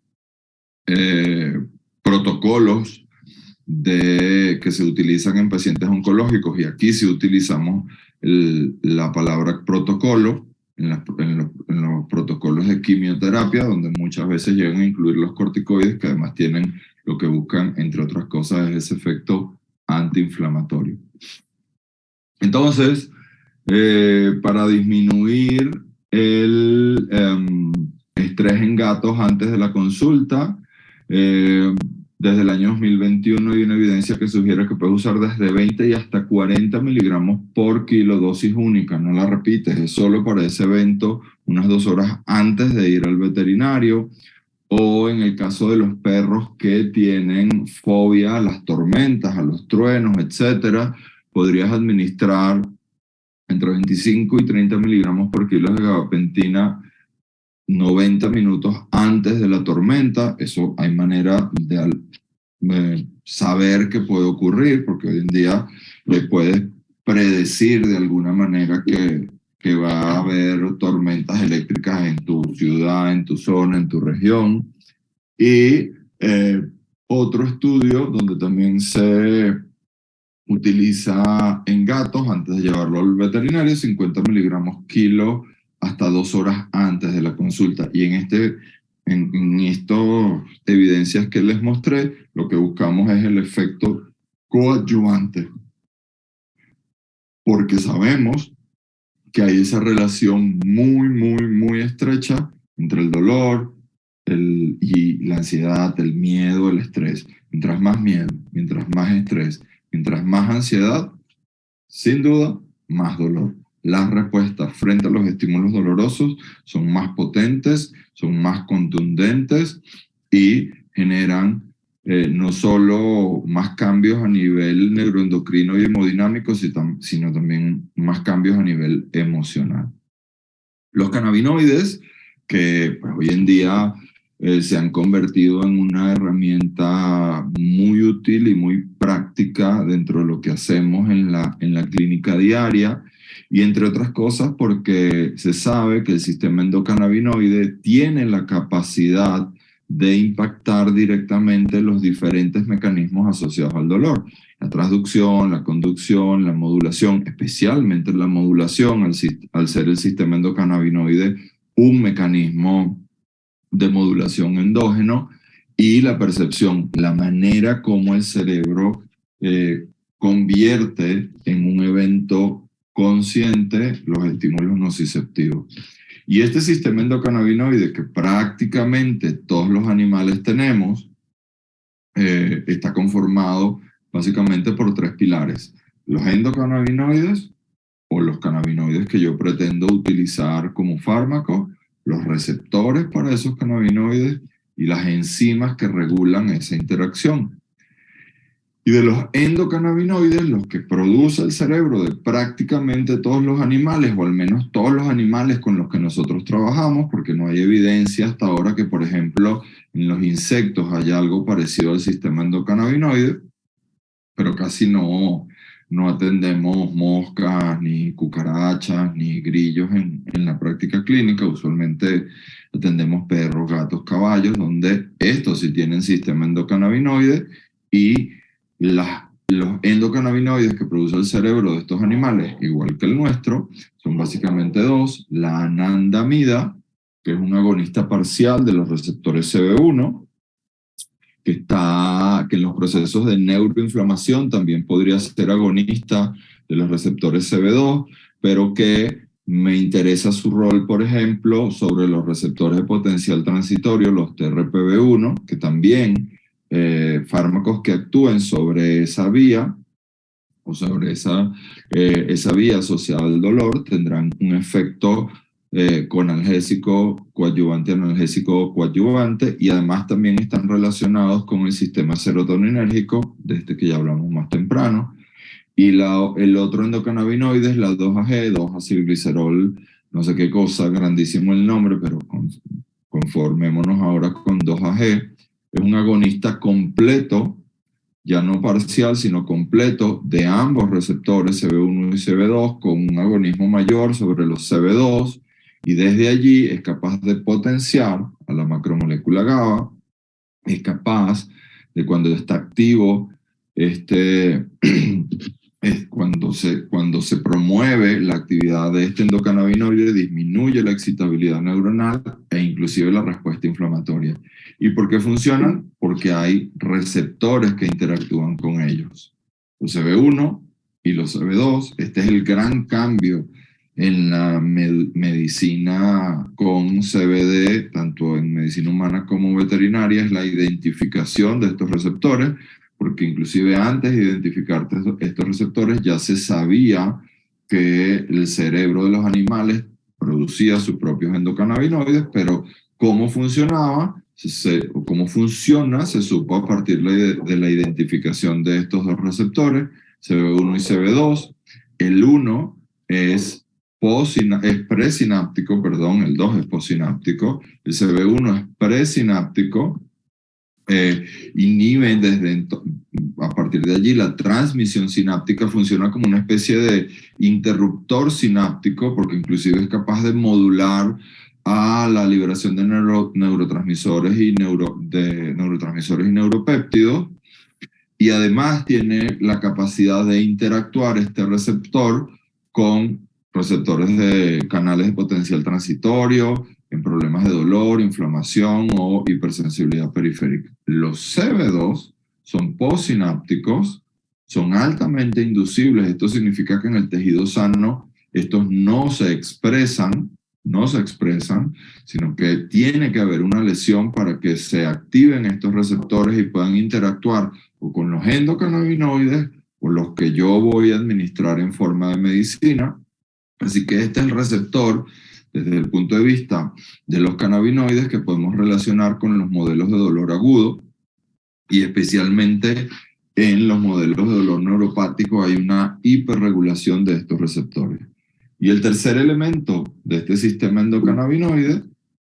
S1: protocolos que se utilizan en pacientes oncológicos. Y aquí sí utilizamos la palabra protocolo en los protocolos de quimioterapia, donde muchas veces llegan a incluir los corticoides, que además tienen lo que buscan, entre otras cosas, es ese efecto antiinflamatorio. Entonces, para disminuir el estrés en gatos antes de la consulta, desde el año 2021 hay una evidencia que sugiere que puedes usar desde 20 y hasta 40 miligramos por kilo, dosis única, no la repites, es solo para ese evento, unas 2 horas antes de ir al veterinario. O en el caso de los perros que tienen fobia a las tormentas, a los truenos, etc., podrías administrar entre 25 y 30 miligramos por kilo de gabapentina 90 minutos antes de la tormenta. Eso hay manera de saber que puede ocurrir, porque hoy en día le puedes predecir de alguna manera que va a haber tormentas eléctricas en tu ciudad, en tu zona, en tu región. Y otro estudio donde también se utiliza en gatos antes de llevarlo al veterinario, 50 miligramos kilo hasta 2 horas antes de la consulta. Y en estas evidencias que les mostré, lo que buscamos es el efecto coadyuvante, porque sabemos que hay esa relación muy estrecha entre el dolor y la ansiedad, el miedo, el estrés. Mientras más miedo, mientras más estrés, mientras más ansiedad, sin duda, más dolor. Las respuestas frente a los estímulos dolorosos son más potentes, son más contundentes y generan no solo más cambios a nivel neuroendocrino y hemodinámico, sino también más cambios a nivel emocional. Los cannabinoides, que pues, hoy en día se han convertido en una herramienta muy útil y muy práctica dentro de lo que hacemos en la clínica diaria, y entre otras cosas porque se sabe que el sistema endocannabinoide tiene la capacidad de impactar directamente los diferentes mecanismos asociados al dolor. La transducción, la conducción, la modulación, especialmente la modulación, al ser el sistema endocannabinoide un mecanismo de modulación endógeno, y la percepción, la manera como el cerebro convierte en un evento consciente los estímulos nociceptivos. Y este sistema endocannabinoide que prácticamente todos los animales tenemos, está conformado básicamente por tres pilares: los endocannabinoides, o los cannabinoides que yo pretendo utilizar como fármaco, los receptores para esos cannabinoides y las enzimas que regulan esa interacción. Y de los endocannabinoides, los que produce el cerebro de prácticamente todos los animales, o al menos todos los animales con los que nosotros trabajamos, porque no hay evidencia hasta ahora que, por ejemplo, en los insectos haya algo parecido al sistema endocannabinoide, pero casi no atendemos moscas, ni cucarachas, ni grillos en la práctica clínica. Usualmente atendemos perros, gatos, caballos, donde estos sí tienen sistema endocannabinoide, y los endocannabinoides que produce el cerebro de estos animales, igual que el nuestro, son básicamente dos: la anandamida, que es un agonista parcial de los receptores CB1, que en los procesos de neuroinflamación también podría ser agonista de los receptores CB2, pero que me interesa su rol, por ejemplo, sobre los receptores de potencial transitorio, los TRPV1, que también fármacos que actúen sobre esa vía o sobre esa vía asociada al dolor tendrán un efecto con analgésico coadyuvante, analgésico coadyuvante, y además también están relacionados con el sistema serotoninérgico, de este que ya hablamos más temprano. Y el otro endocannabinoide es la 2-AG, 2-acilglicerol, no sé qué cosa, grandísimo el nombre, pero conformémonos ahora con 2-AG. Es un agonista completo, ya no parcial, sino completo, de ambos receptores CB1 y CB2, con un agonismo mayor sobre los CB2, y desde allí es capaz de potenciar a la macromolécula GABA, es capaz de, cuando está activo, cuando se promueve la actividad de este endocannabinoide, disminuye la excitabilidad neuronal e inclusive la respuesta inflamatoria. ¿Y por qué funcionan? Porque hay receptores que interactúan con ellos, los CB1 y los CB2. Este es el gran cambio en la medicina con CBD, tanto en medicina humana como veterinaria, es la identificación de estos receptores, porque inclusive antes de identificar estos receptores ya se sabía que el cerebro de los animales producía sus propios endocannabinoides, pero cómo funcionaba o cómo funciona se supo a partir de la identificación de estos dos receptores, CB1 y CB2. El 1 es presináptico, perdón, el 2 es posináptico, el CB1 es presináptico, inhibe a partir de allí la transmisión sináptica, funciona como una especie de interruptor sináptico, porque inclusive es capaz de modular a la liberación de neurotransmisores y neuropéptidos, y además tiene la capacidad de interactuar este receptor con receptores de canales de potencial transitorio en problemas de dolor, inflamación o hipersensibilidad periférica. Los CB2 son postsinápticos, son altamente inducibles. Esto significa que en el tejido sano estos no se expresan, sino que tiene que haber una lesión para que se activen estos receptores y puedan interactuar o con los endocannabinoides o los que yo voy a administrar en forma de medicina. Así que este es el receptor desde el punto de vista de los cannabinoides que podemos relacionar con los modelos de dolor agudo, y especialmente en los modelos de dolor neuropático hay una hiperregulación de estos receptores. Y el tercer elemento de este sistema endocannabinoide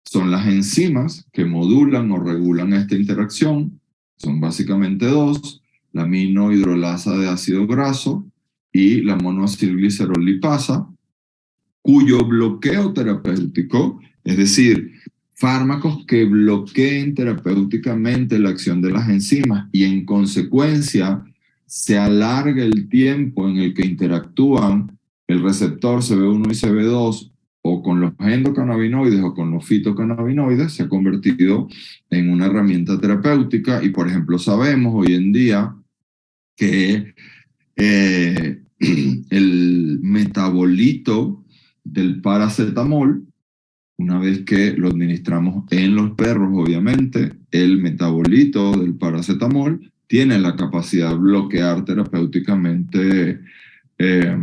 S1: son las enzimas que modulan o regulan esta interacción. Son básicamente dos: la aminohidrolasa de ácido graso y la monoacilglicerol lipasa, cuyo bloqueo terapéutico, es decir, fármacos que bloqueen terapéuticamente la acción de las enzimas y en consecuencia se alarga el tiempo en el que interactúan el receptor CB1 y CB2 o con los endocannabinoides o con los fitocannabinoides, se ha convertido en una herramienta terapéutica. Y por ejemplo sabemos hoy en día que el metabolito del paracetamol, una vez que lo administramos en los perros, obviamente, el metabolito del paracetamol tiene la capacidad de bloquear terapéuticamente eh,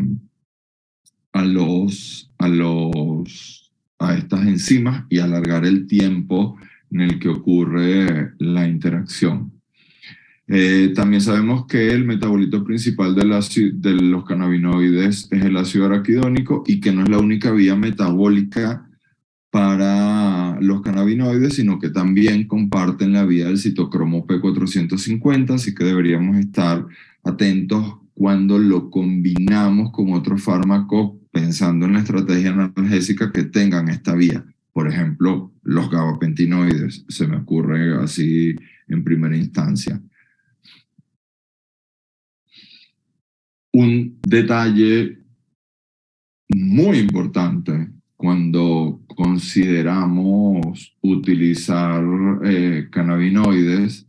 S1: a estas enzimas y alargar el tiempo en el que ocurre la interacción. También sabemos que el metabolito principal de los cannabinoides es el ácido araquidónico y que no es la única vía metabólica para los cannabinoides, sino que también comparten la vía del citocromo P450, así que deberíamos estar atentos cuando lo combinamos con otros fármacos, pensando en la estrategia analgésica que tengan esta vía. Por ejemplo, los gabapentinoides, se me ocurre así en primera instancia. Un detalle muy importante cuando consideramos utilizar cannabinoides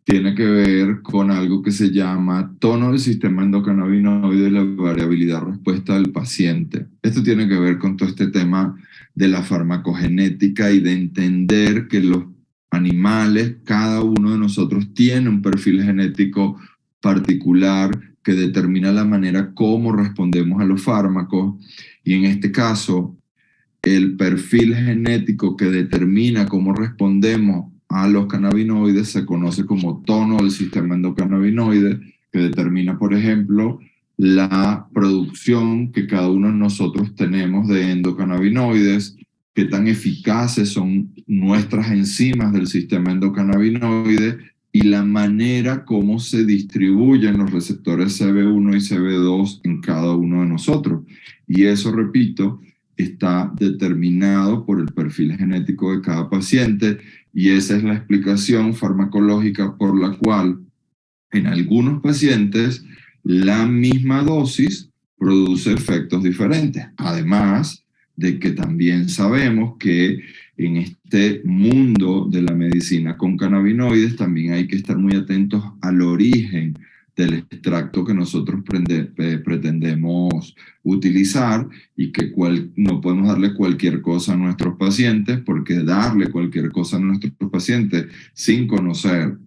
S1: tiene que ver con algo que se llama tono del sistema endocannabinoide y la variabilidad de respuesta del paciente. Esto tiene que ver con todo este tema de la farmacogenética y de entender que los animales, cada uno de nosotros tiene un perfil genético particular que determina la manera cómo respondemos a los fármacos, y en este caso el perfil genético que determina cómo respondemos a los cannabinoides se conoce como tono del sistema endocannabinoide, que determina, por ejemplo, la producción que cada uno de nosotros tenemos de endocannabinoides, qué tan eficaces son nuestras enzimas del sistema endocannabinoide y la manera como se distribuyen los receptores CB1 y CB2 en cada uno de nosotros. Y eso, repito, está determinado por el perfil genético de cada paciente, y esa es la explicación farmacológica por la cual en algunos pacientes la misma dosis produce efectos diferentes. Además de que también sabemos que en este mundo de la medicina con cannabinoides también hay que estar muy atentos al origen del extracto que nosotros pretendemos utilizar, y que no podemos darle cualquier cosa a nuestros pacientes, porque darle cualquier cosa a nuestros pacientes sin conocer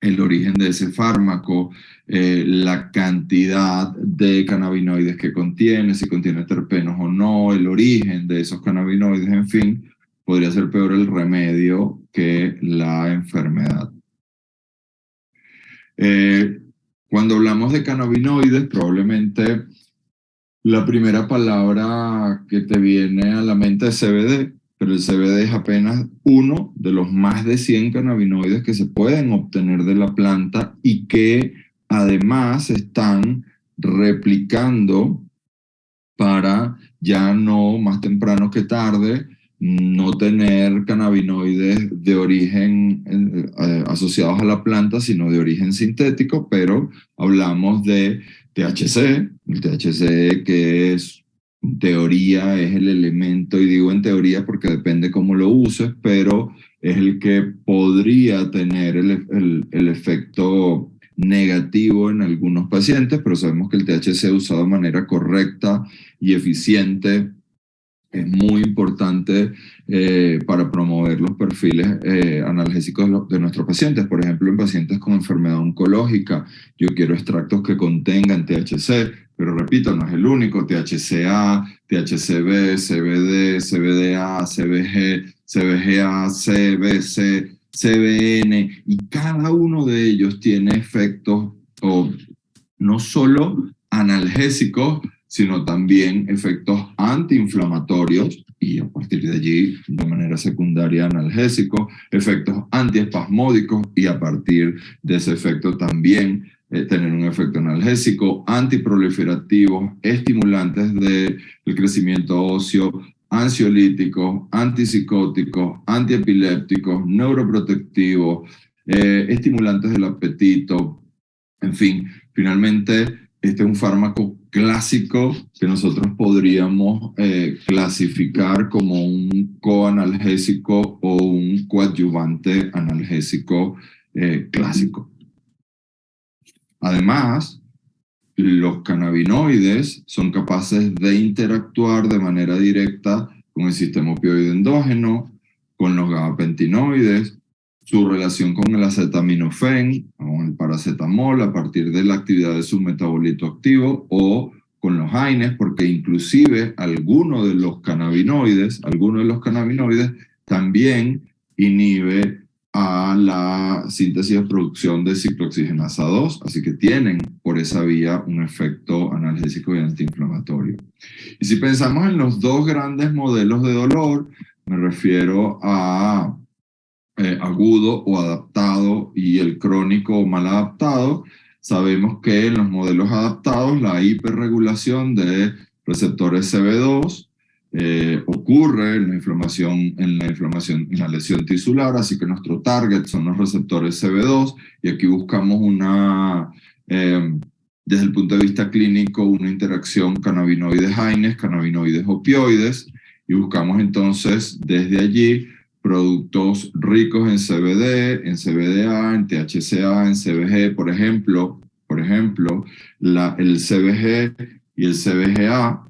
S1: el origen de ese fármaco, la cantidad de cannabinoides que contiene, si contiene terpenos o no, el origen de esos cannabinoides, en fin, podría ser peor el remedio que la enfermedad. Cuando hablamos de cannabinoides, probablemente la primera palabra que te viene a la mente es CBD, pero el CBD es apenas uno de los más de 100 cannabinoides que se pueden obtener de la planta y que además están replicando para ya no más temprano que tarde no tener cannabinoides de origen asociados a la planta, sino de origen sintético, pero hablamos de THC, el THC que es, en teoría, es el elemento, y digo en teoría porque depende cómo lo uses, pero es el que podría tener el efecto negativo en algunos pacientes, pero sabemos que el THC usado de manera correcta y eficiente es muy importante para promover los perfiles analgésicos de nuestros pacientes. Por ejemplo, en pacientes con enfermedad oncológica, yo quiero extractos que contengan THC, pero repito, no es el único: THCA, THCB, CBD, CBDA, CBG, CBGA, CBC, CBN, y cada uno de ellos tiene efectos no solo analgésicos, sino también efectos antiinflamatorios, y a partir de allí, de manera secundaria, analgésicos, efectos antiespasmódicos, y a partir de ese efecto también tener un efecto analgésico, antiproliferativos, estimulantes del crecimiento óseo, ansiolíticos, antipsicóticos, antiepilépticos, neuroprotectivos, estimulantes del apetito, en fin, finalmente este es un fármaco clásico que nosotros podríamos clasificar como un coanalgésico o un coadyuvante analgésico clásico. Además, los cannabinoides son capaces de interactuar de manera directa con el sistema opioide endógeno, con los gabapentinoides, su relación con el acetaminofén, con el paracetamol, a partir de la actividad de su metabolito activo, o con los AINES, porque inclusive algunos de los cannabinoides también inhibe a la síntesis de producción de ciclooxigenasa 2, así que tienen por esa vía un efecto analgésico y antiinflamatorio. Y si pensamos en los dos grandes modelos de dolor, me refiero a agudo o adaptado y el crónico o mal adaptado, sabemos que en los modelos adaptados la hiperregulación de receptores CB2 ocurre en la lesión tisular, así que nuestro target son los receptores CB2 y aquí buscamos desde el punto de vista clínico, una interacción cannabinoides-AINES, cannabinoides-opioides, y buscamos entonces desde allí productos ricos en CBD, en CBDA, en THCA, en CBG, por ejemplo, el CBG y el CBGA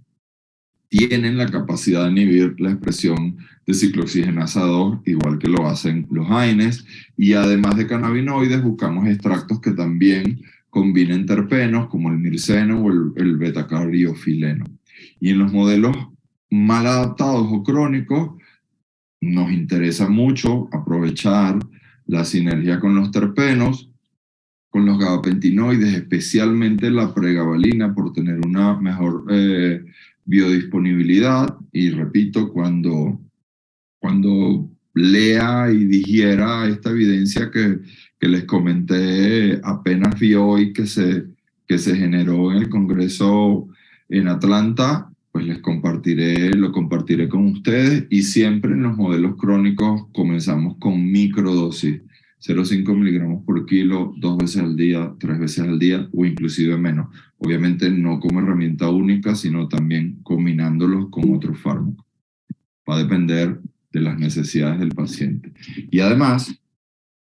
S1: tienen la capacidad de inhibir la expresión de ciclooxigenasa 2, igual que lo hacen los AINES, y además de cannabinoides buscamos extractos que también combinen terpenos, como el mirceno o el betacariofileno. Y en los modelos mal adaptados o crónicos, nos interesa mucho aprovechar la sinergia con los terpenos, con los gabapentinoides, especialmente la pregabalina, por tener una mejor biodisponibilidad. Y repito, cuando lea y digiera esta evidencia que les comenté, apenas vi hoy que se generó en el Congreso en Atlanta, pues lo compartiré con ustedes, y siempre en los modelos crónicos comenzamos con microdosis, 0,5 miligramos por kilo, 2 veces al día, 3 veces al día o inclusive menos. Obviamente no como herramienta única, sino también combinándolos con otros fármacos. Va a depender de las necesidades del paciente. Y además,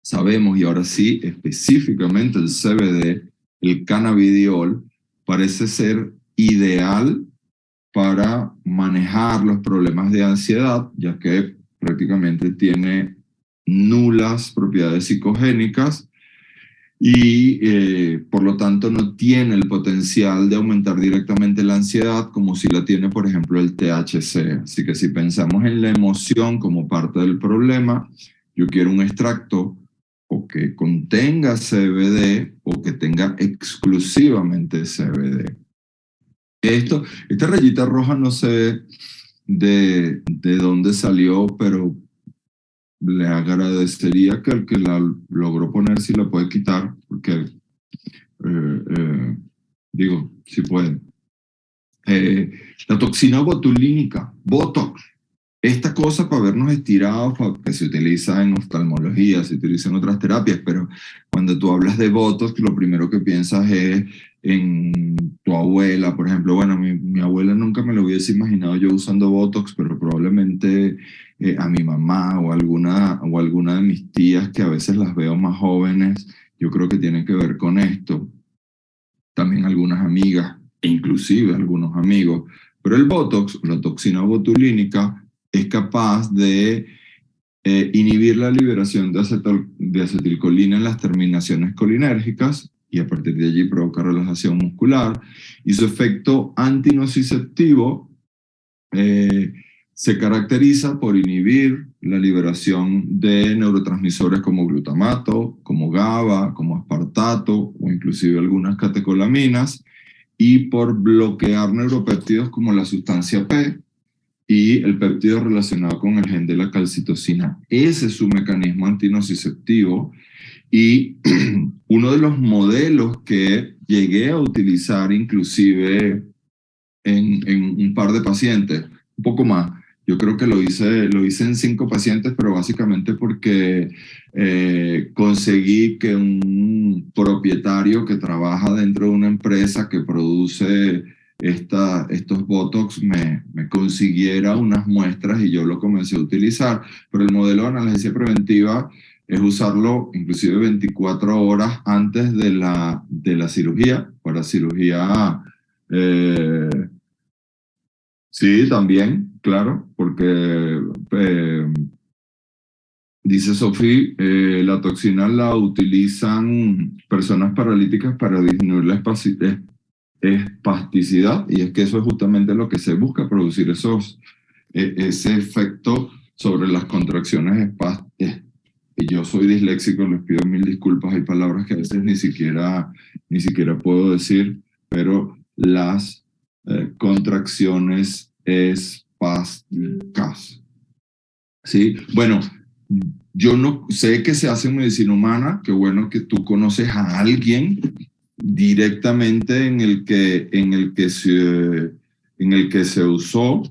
S1: sabemos, y ahora sí, específicamente el CBD, el cannabidiol, parece ser ideal para manejar los problemas de ansiedad, ya que prácticamente tiene nulas propiedades psicogénicas y por lo tanto no tiene el potencial de aumentar directamente la ansiedad como si la tiene, por ejemplo, el THC. Así que si pensamos en la emoción como parte del problema, yo quiero un extracto o que contenga CBD o que tenga exclusivamente CBD. Esta rayita roja no sé de dónde salió, pero le agradecería que el que la logró poner si la puede quitar, porque digo, si puede. La toxina botulínica, Botox. Esta cosa para vernos estirados, que se utiliza en oftalmología, se utiliza en otras terapias, pero cuando tú hablas de Botox, lo primero que piensas es en tu abuela, por ejemplo. Bueno, mi abuela nunca me lo hubiese imaginado yo usando Botox, pero probablemente a mi mamá o alguna de mis tías, que a veces las veo más jóvenes, yo creo que tiene que ver con esto. También algunas amigas, e inclusive algunos amigos. Pero el Botox, la toxina botulínica, es capaz de inhibir la liberación de acetilcolina en las terminaciones colinérgicas y a partir de allí provoca relajación muscular. Y su efecto antinociceptivo se caracteriza por inhibir la liberación de neurotransmisores como glutamato, como GABA, como aspartato o inclusive algunas catecolaminas, y por bloquear neuropéptidos como la sustancia P y el péptido relacionado con el gen de la calcitocina. Ese es su mecanismo antinociceptivo, y uno de los modelos que llegué a utilizar inclusive en un par de pacientes, un poco más, Yo creo que lo hice en 5 pacientes, pero básicamente porque conseguí que un propietario que trabaja dentro de una empresa que produce estos Botox me consiguiera unas muestras y yo lo comencé a utilizar. Pero el modelo de analgesia preventiva es usarlo inclusive 24 horas antes de la cirugía, para cirugía. eh, Sí, también, claro, porque eh, dice Sofía, la toxina la utilizan personas paralíticas para disminuir la espasticidad, y es que eso es justamente lo que se busca, producir ese efecto sobre las contracciones espásticas. Y yo soy disléxico, les pido mil disculpas, hay palabras que a veces ni siquiera puedo decir, pero las contracciones espásticas. ¿Sí? Bueno, yo no sé que se hace en medicina humana, qué bueno que tú conoces a alguien directamente en el que se usó,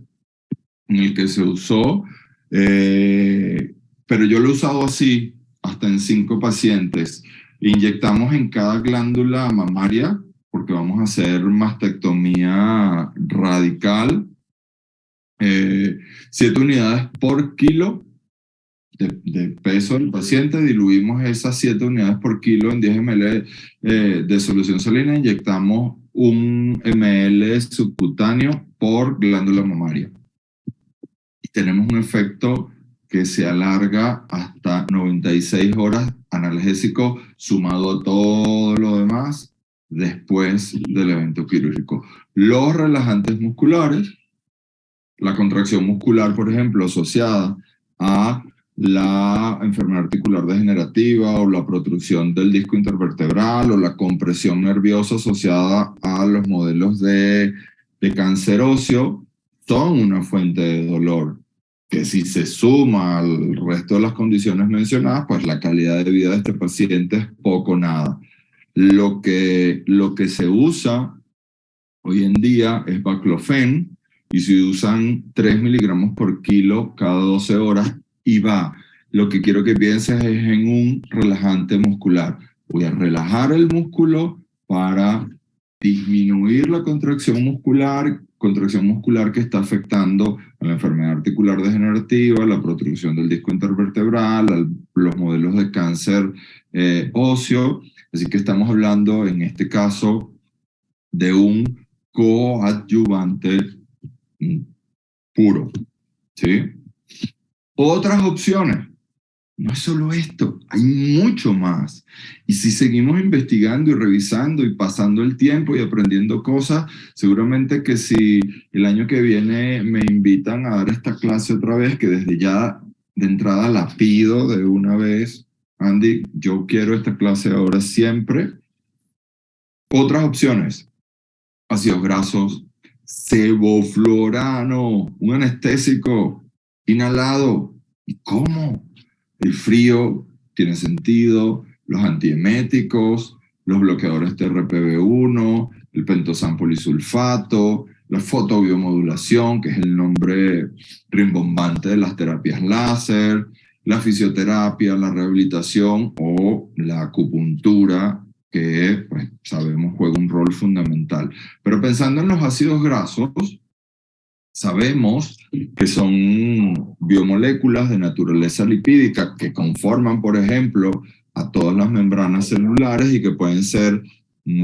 S1: eh, pero yo lo he usado así, hasta en 5 pacientes. Inyectamos en cada glándula mamaria, porque vamos a hacer mastectomía radical, 7 unidades por kilo de peso del paciente. Diluimos esas 7 unidades por kilo en 10 ml de solución salina. Inyectamos 1 ml subcutáneo por glándula mamaria. Y tenemos un efecto que se alarga hasta 96 horas analgésico, sumado a todo lo demás después del evento quirúrgico. Los relajantes musculares, la contracción muscular, por ejemplo, asociada a la enfermedad articular degenerativa o la protrusión del disco intervertebral o la compresión nerviosa asociada a los modelos de cáncer óseo, son una fuente de dolor que, si se suma al resto de las condiciones mencionadas, pues la calidad de vida de este paciente es poco o nada. Lo que se usa hoy en día es baclofen, y si usan 3 miligramos por kilo cada 12 horas, y va. Lo que quiero que pienses es en un relajante muscular. Voy a relajar el músculo para disminuir la contracción muscular que está afectando a la enfermedad articular degenerativa, la protrusión del disco intervertebral, los modelos de cáncer óseo. Así que estamos hablando en este caso de un coadyuvante puro, ¿sí? Otras opciones. No es solo esto, hay mucho más. Y si seguimos investigando y revisando y pasando el tiempo y aprendiendo cosas, seguramente que si el año que viene me invitan a dar esta clase otra vez, que desde ya de entrada la pido de una vez, Andy, yo quiero esta clase ahora siempre. Otras opciones: ácidos grasos, sevoflurano, un anestésico inhalado. ¿Y cómo? El frío tiene sentido, los antieméticos, los bloqueadores TRPV1, el pentosan polisulfato, la fotobiomodulación, que es el nombre rimbombante de las terapias láser, la fisioterapia, la rehabilitación o la acupuntura, que pues, sabemos juega un rol fundamental. Pero pensando en los ácidos grasos, sabemos que son biomoléculas de naturaleza lipídica que conforman, por ejemplo, a todas las membranas celulares y que pueden ser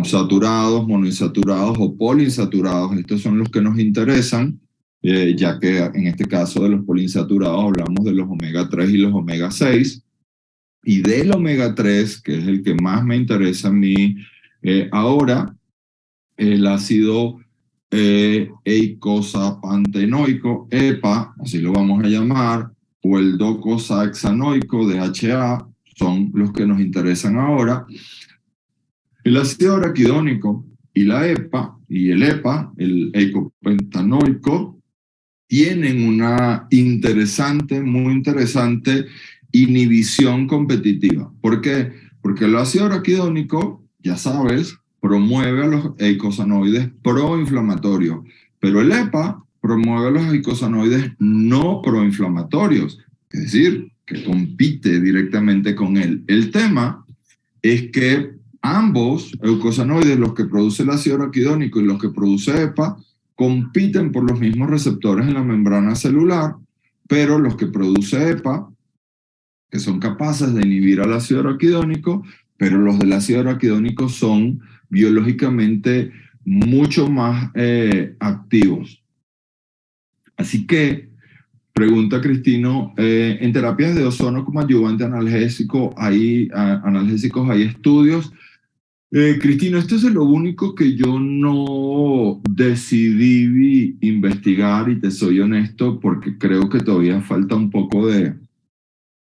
S1: saturados, monoinsaturados o poliinsaturados. Estos son los que nos interesan, ya que en este caso de los poliinsaturados hablamos de los omega 3 y los omega 6. Y del omega 3, que es el que más me interesa a mí ahora, el ácido eicosapantenoico, EPA, así lo vamos a llamar, o el docosahexanoico, DHA, son los que nos interesan ahora. El ácido araquidónico y la EPA, y el EPA, el eicopentanoico, tienen una muy interesante inhibición competitiva. ¿Por qué? Porque el ácido araquidónico, ya sabes, promueve a los eicosanoides proinflamatorios, pero el EPA promueve los eicosanoides no proinflamatorios, es decir, que compite directamente con él. El tema es que ambos eicosanoides, los que produce el ácido araquidónico y los que produce EPA, compiten por los mismos receptores en la membrana celular, pero los que produce EPA, que son capaces de inhibir al ácido araquidónico, pero los del ácido araquidónico son biológicamente mucho más activos. Así que, pregunta Cristino, en terapias de ozono como ayudante analgésico, analgésicos hay estudios. Cristino, esto es lo único que yo no decidí investigar, y te soy honesto porque creo que todavía falta un poco de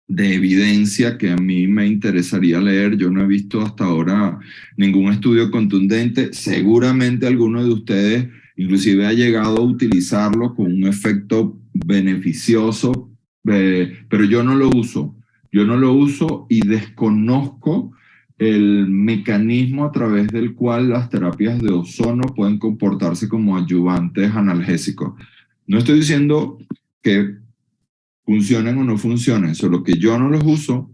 S1: evidencia que a mí me interesaría leer. Yo no he visto hasta ahora ningún estudio contundente. Seguramente alguno de ustedes inclusive ha llegado a utilizarlo con un efecto beneficioso, pero yo no lo uso. Yo no lo uso y desconozco el mecanismo a través del cual las terapias de ozono pueden comportarse como ayudantes analgésicos. No estoy diciendo que funcionen o no funcionen, solo que yo no los uso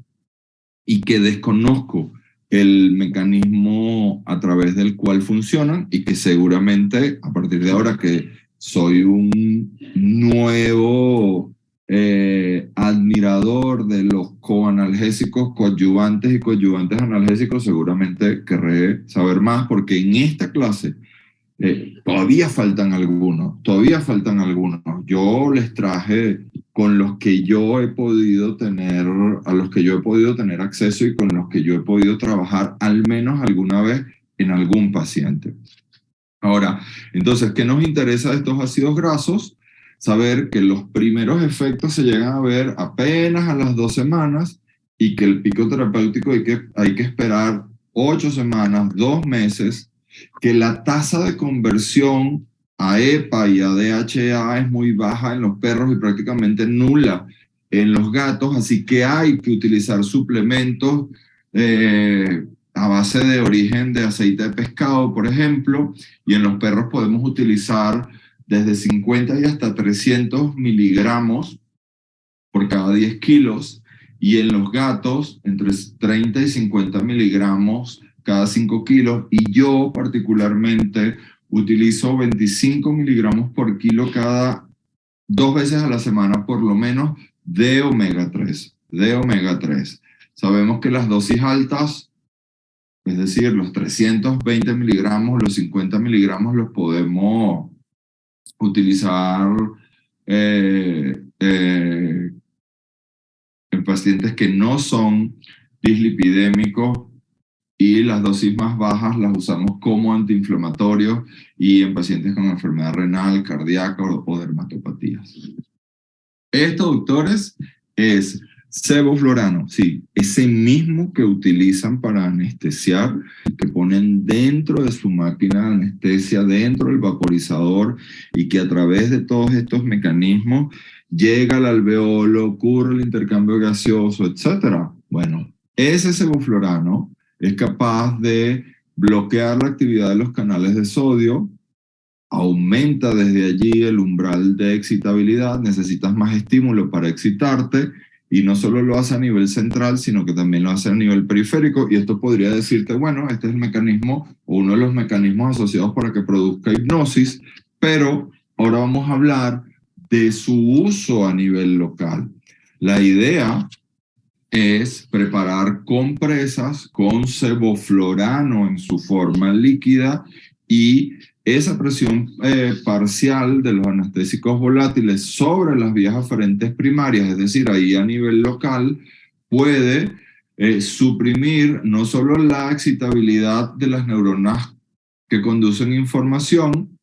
S1: y que desconozco el mecanismo a través del cual funcionan, y que seguramente a partir de ahora que soy un nuevo admirador de los coanalgésicos, coadyuvantes y coadyuvantes analgésicos, seguramente querré saber más, porque en esta clase todavía faltan algunos, todavía faltan algunos. Yo les traje con los que yo he podido tener, a los que yo he podido tener acceso y con los que yo he podido trabajar al menos alguna vez en algún paciente. Ahora, entonces, ¿qué nos interesa de estos ácidos grasos? Saber que los primeros efectos se llegan a ver apenas a las 2 semanas, y que el pico terapéutico hay que esperar 8 semanas, 2 meses, que la tasa de conversión a EPA y a DHA es muy baja en los perros y prácticamente nula en los gatos, así que hay que utilizar suplementos a base de origen de aceite de pescado, por ejemplo, y en los perros podemos utilizar desde 50 y hasta 300 miligramos por cada 10 kilos, y en los gatos entre 30 y 50 miligramos cada 5 kilos, y yo particularmente utilizo 25 miligramos por kilo cada 2 veces a la semana por lo menos de omega 3. Sabemos que las dosis altas, es decir, los 320 miligramos, los 50 miligramos, los podemos utilizar en pacientes que no son dislipidémicos, y las dosis más bajas las usamos como antiinflamatorios y en pacientes con enfermedad renal, cardíaca o dermatopatías. Esto, doctores, es sevoflurano, sí, ese mismo que utilizan para anestesiar, que ponen dentro de su máquina de anestesia, dentro del vaporizador, y que a través de todos estos mecanismos llega al alveolo, ocurre el intercambio gaseoso, etc. Bueno, ese sevoflurano es capaz de bloquear la actividad de los canales de sodio, aumenta desde allí el umbral de excitabilidad, necesitas más estímulo para excitarte, y no solo lo hace a nivel central, sino que también lo hace a nivel periférico, y esto podría decirte, bueno, este es el mecanismo o uno de los mecanismos asociados para que produzca hipnosis, pero ahora vamos a hablar de su uso a nivel local. La idea es preparar compresas con sevoflurano en su forma líquida, y esa presión parcial de los anestésicos volátiles sobre las vías aferentes primarias, es decir, ahí a nivel local, puede suprimir no solo la excitabilidad de las neuronas que conducen información,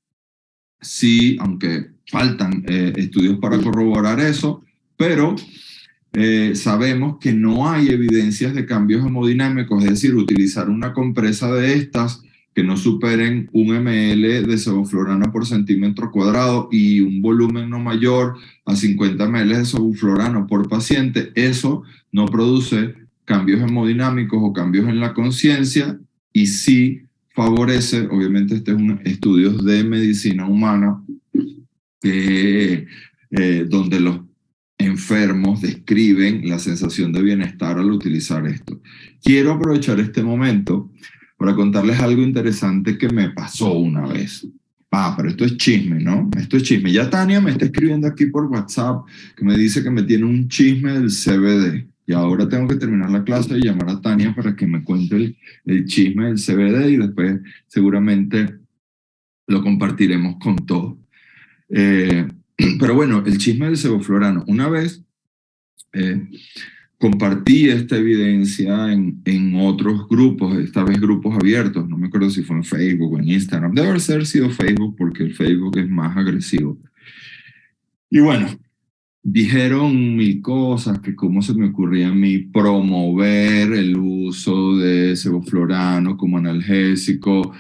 S1: sí, aunque faltan estudios para corroborar eso, pero sabemos que no hay evidencias de cambios hemodinámicos, es decir, utilizar una compresa de estas que no superen 1 ml de sevoflurano por centímetro cuadrado y un volumen no mayor a 50 ml de sevoflurano por paciente, eso no produce cambios hemodinámicos o cambios en la conciencia, y sí favorece, obviamente este es un estudio de medicina humana, donde los enfermos describen la sensación de bienestar al utilizar esto. Quiero aprovechar este momento para contarles algo interesante que me pasó una vez. Pero esto es chisme, ¿no? Esto es chisme. Ya Tania me está escribiendo aquí por WhatsApp que me dice que me tiene un chisme del CBD. Y ahora tengo que terminar la clase y llamar a Tania para que me cuente el chisme del CBD y después seguramente lo compartiremos con todo. Pero bueno, el chisme del sevoflurano. Una vez compartí esta evidencia en otros grupos, esta vez grupos abiertos, no me acuerdo si fue en Facebook o en Instagram, debe haber sido Facebook porque el Facebook es más agresivo. Y bueno, dijeron mil cosas, que cómo se me ocurría a mí promover el uso de sevoflurano como analgésico,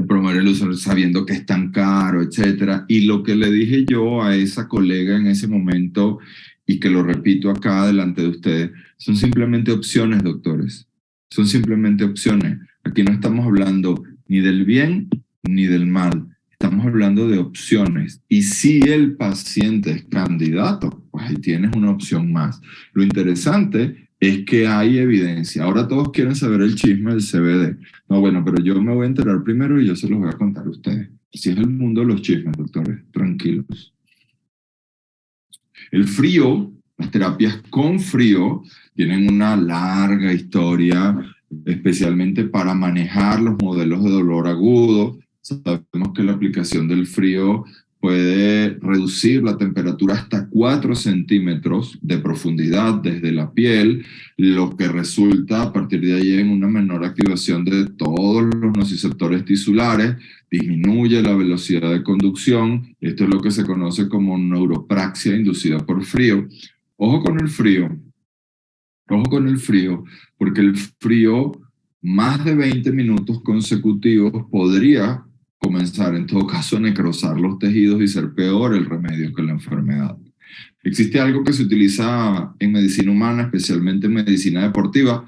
S1: promover el uso sabiendo que es tan caro, etcétera. Y lo que le dije yo a esa colega en ese momento, y que lo repito acá delante de ustedes, son simplemente opciones, doctores. Son simplemente opciones. Aquí no estamos hablando ni del bien ni del mal. Estamos hablando de opciones. Y si el paciente es candidato, pues ahí tienes una opción más. Lo interesante es que hay evidencia. Ahora todos quieren saber el chisme del CBD. No, bueno, pero yo me voy a enterar primero y yo se los voy a contar a ustedes. Así es el mundo de los chismes, doctores. Tranquilos. El frío, las terapias con frío, tienen una larga historia, especialmente para manejar los modelos de dolor agudo. Sabemos que la aplicación del frío puede reducir la temperatura hasta 4 centímetros de profundidad desde la piel, lo que resulta a partir de ahí en una menor activación de todos los nociceptores tisulares, disminuye la velocidad de conducción. Esto es lo que se conoce como neuropraxia inducida por frío. Ojo con el frío, porque el frío, más de 20 minutos consecutivos, podría comenzar en todo caso a necrosar los tejidos y ser peor el remedio que la enfermedad. Existe algo que se utiliza en medicina humana, especialmente en medicina deportiva,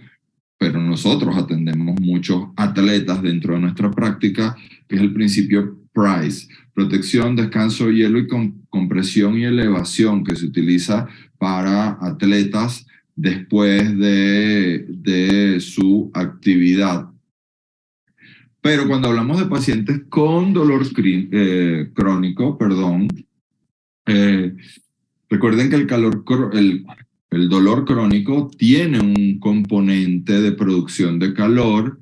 S1: pero nosotros atendemos muchos atletas dentro de nuestra práctica, que es el principio PRICE, protección, descanso, hielo y compresión y elevación, que se utiliza para atletas después de su actividad. Pero cuando hablamos de pacientes con dolor crónico, recuerden que el dolor crónico tiene un componente de producción de calor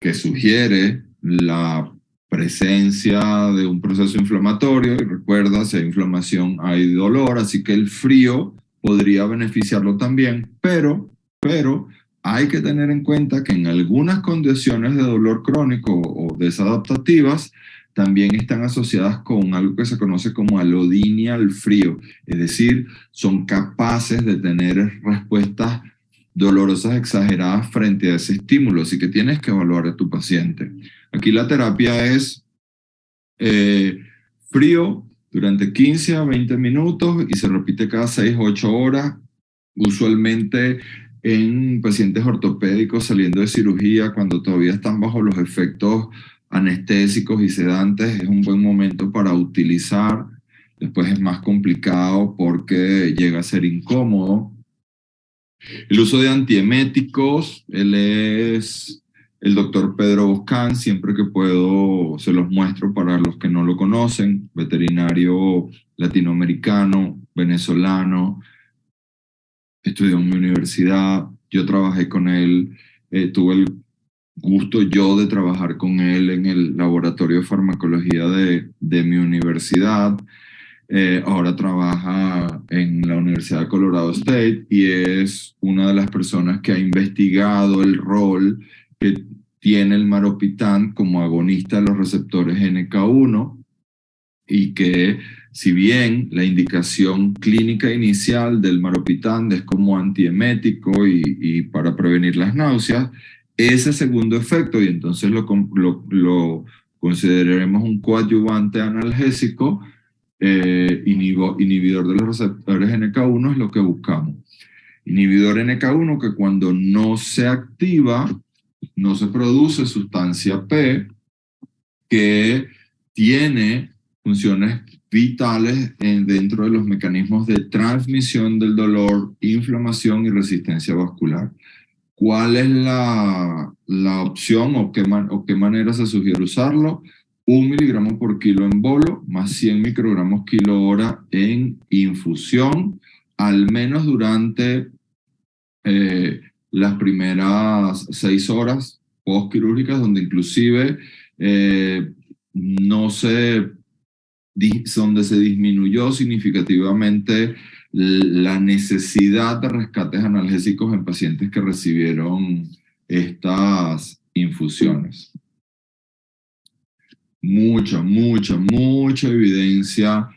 S1: que sugiere la presencia de un proceso inflamatorio. Y recuerda, si hay inflamación hay dolor, así que el frío podría beneficiarlo también, pero hay que tener en cuenta que en algunas condiciones de dolor crónico o desadaptativas también están asociadas con algo que se conoce como alodinia al frío, es decir, son capaces de tener respuestas dolorosas exageradas frente a ese estímulo, así que tienes que evaluar a tu paciente. Aquí la terapia es frío durante 15 a 20 minutos y se repite cada 6 o 8 horas, usualmente en pacientes ortopédicos saliendo de cirugía cuando todavía están bajo los efectos anestésicos y sedantes. Es un buen momento para utilizar. Después es más complicado porque llega a ser incómodo. El uso de antieméticos, él es el doctor Pedro Boscán, siempre que puedo se los muestro para los que no lo conocen, veterinario latinoamericano, venezolano, estudió en mi universidad, yo trabajé con él, tuve el gusto yo de trabajar con él en el laboratorio de farmacología de mi universidad. Ahora trabaja en la Universidad de Colorado State y es una de las personas que ha investigado el rol que tiene el maropitán como agonista de los receptores NK1 y que, si bien la indicación clínica inicial del maropitán es como antiemético y para prevenir las náuseas, ese segundo efecto, y entonces lo consideraremos un coadyuvante analgésico, inhibidor de los receptores NK1, es lo que buscamos. Inhibidor NK1 que cuando no se activa, no se produce sustancia P que tiene funciones vitales dentro de los mecanismos de transmisión del dolor, inflamación y resistencia vascular. ¿Cuál es la opción o qué manera se sugiere usarlo? 1 miligramo por kilo en bolo, más 100 microgramos kilo hora en infusión, al menos durante las primeras 6 horas postquirúrgicas, donde inclusive donde se disminuyó significativamente la necesidad de rescates analgésicos en pacientes que recibieron estas infusiones. Mucha evidencia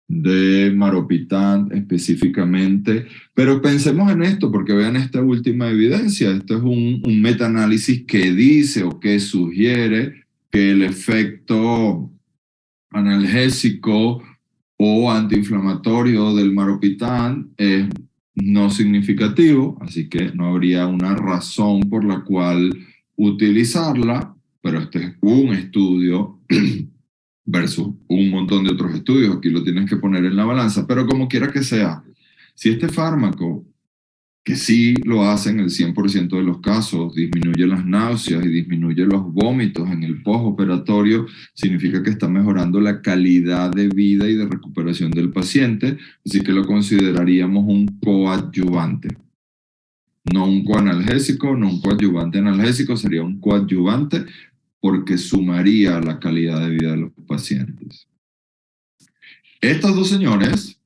S1: de Maropitán específicamente, pero pensemos en esto porque vean esta última evidencia. Esto es un metaanálisis que dice o que sugiere que el efecto analgésico o antiinflamatorio del Maropitán es no significativo, así que no habría una razón por la cual utilizarla, pero este es un estudio versus un montón de otros estudios. Aquí lo tienes que poner en la balanza, pero como quiera que sea, si este fármaco, que sí lo hace en el 100% de los casos, disminuye las náuseas y disminuye los vómitos en el postoperatorio, significa que está mejorando la calidad de vida y de recuperación del paciente, así que lo consideraríamos un coadyuvante. No un coanalgésico, no un coadyuvante analgésico, sería un coadyuvante porque sumaría la calidad de vida de los pacientes. Estos dos señores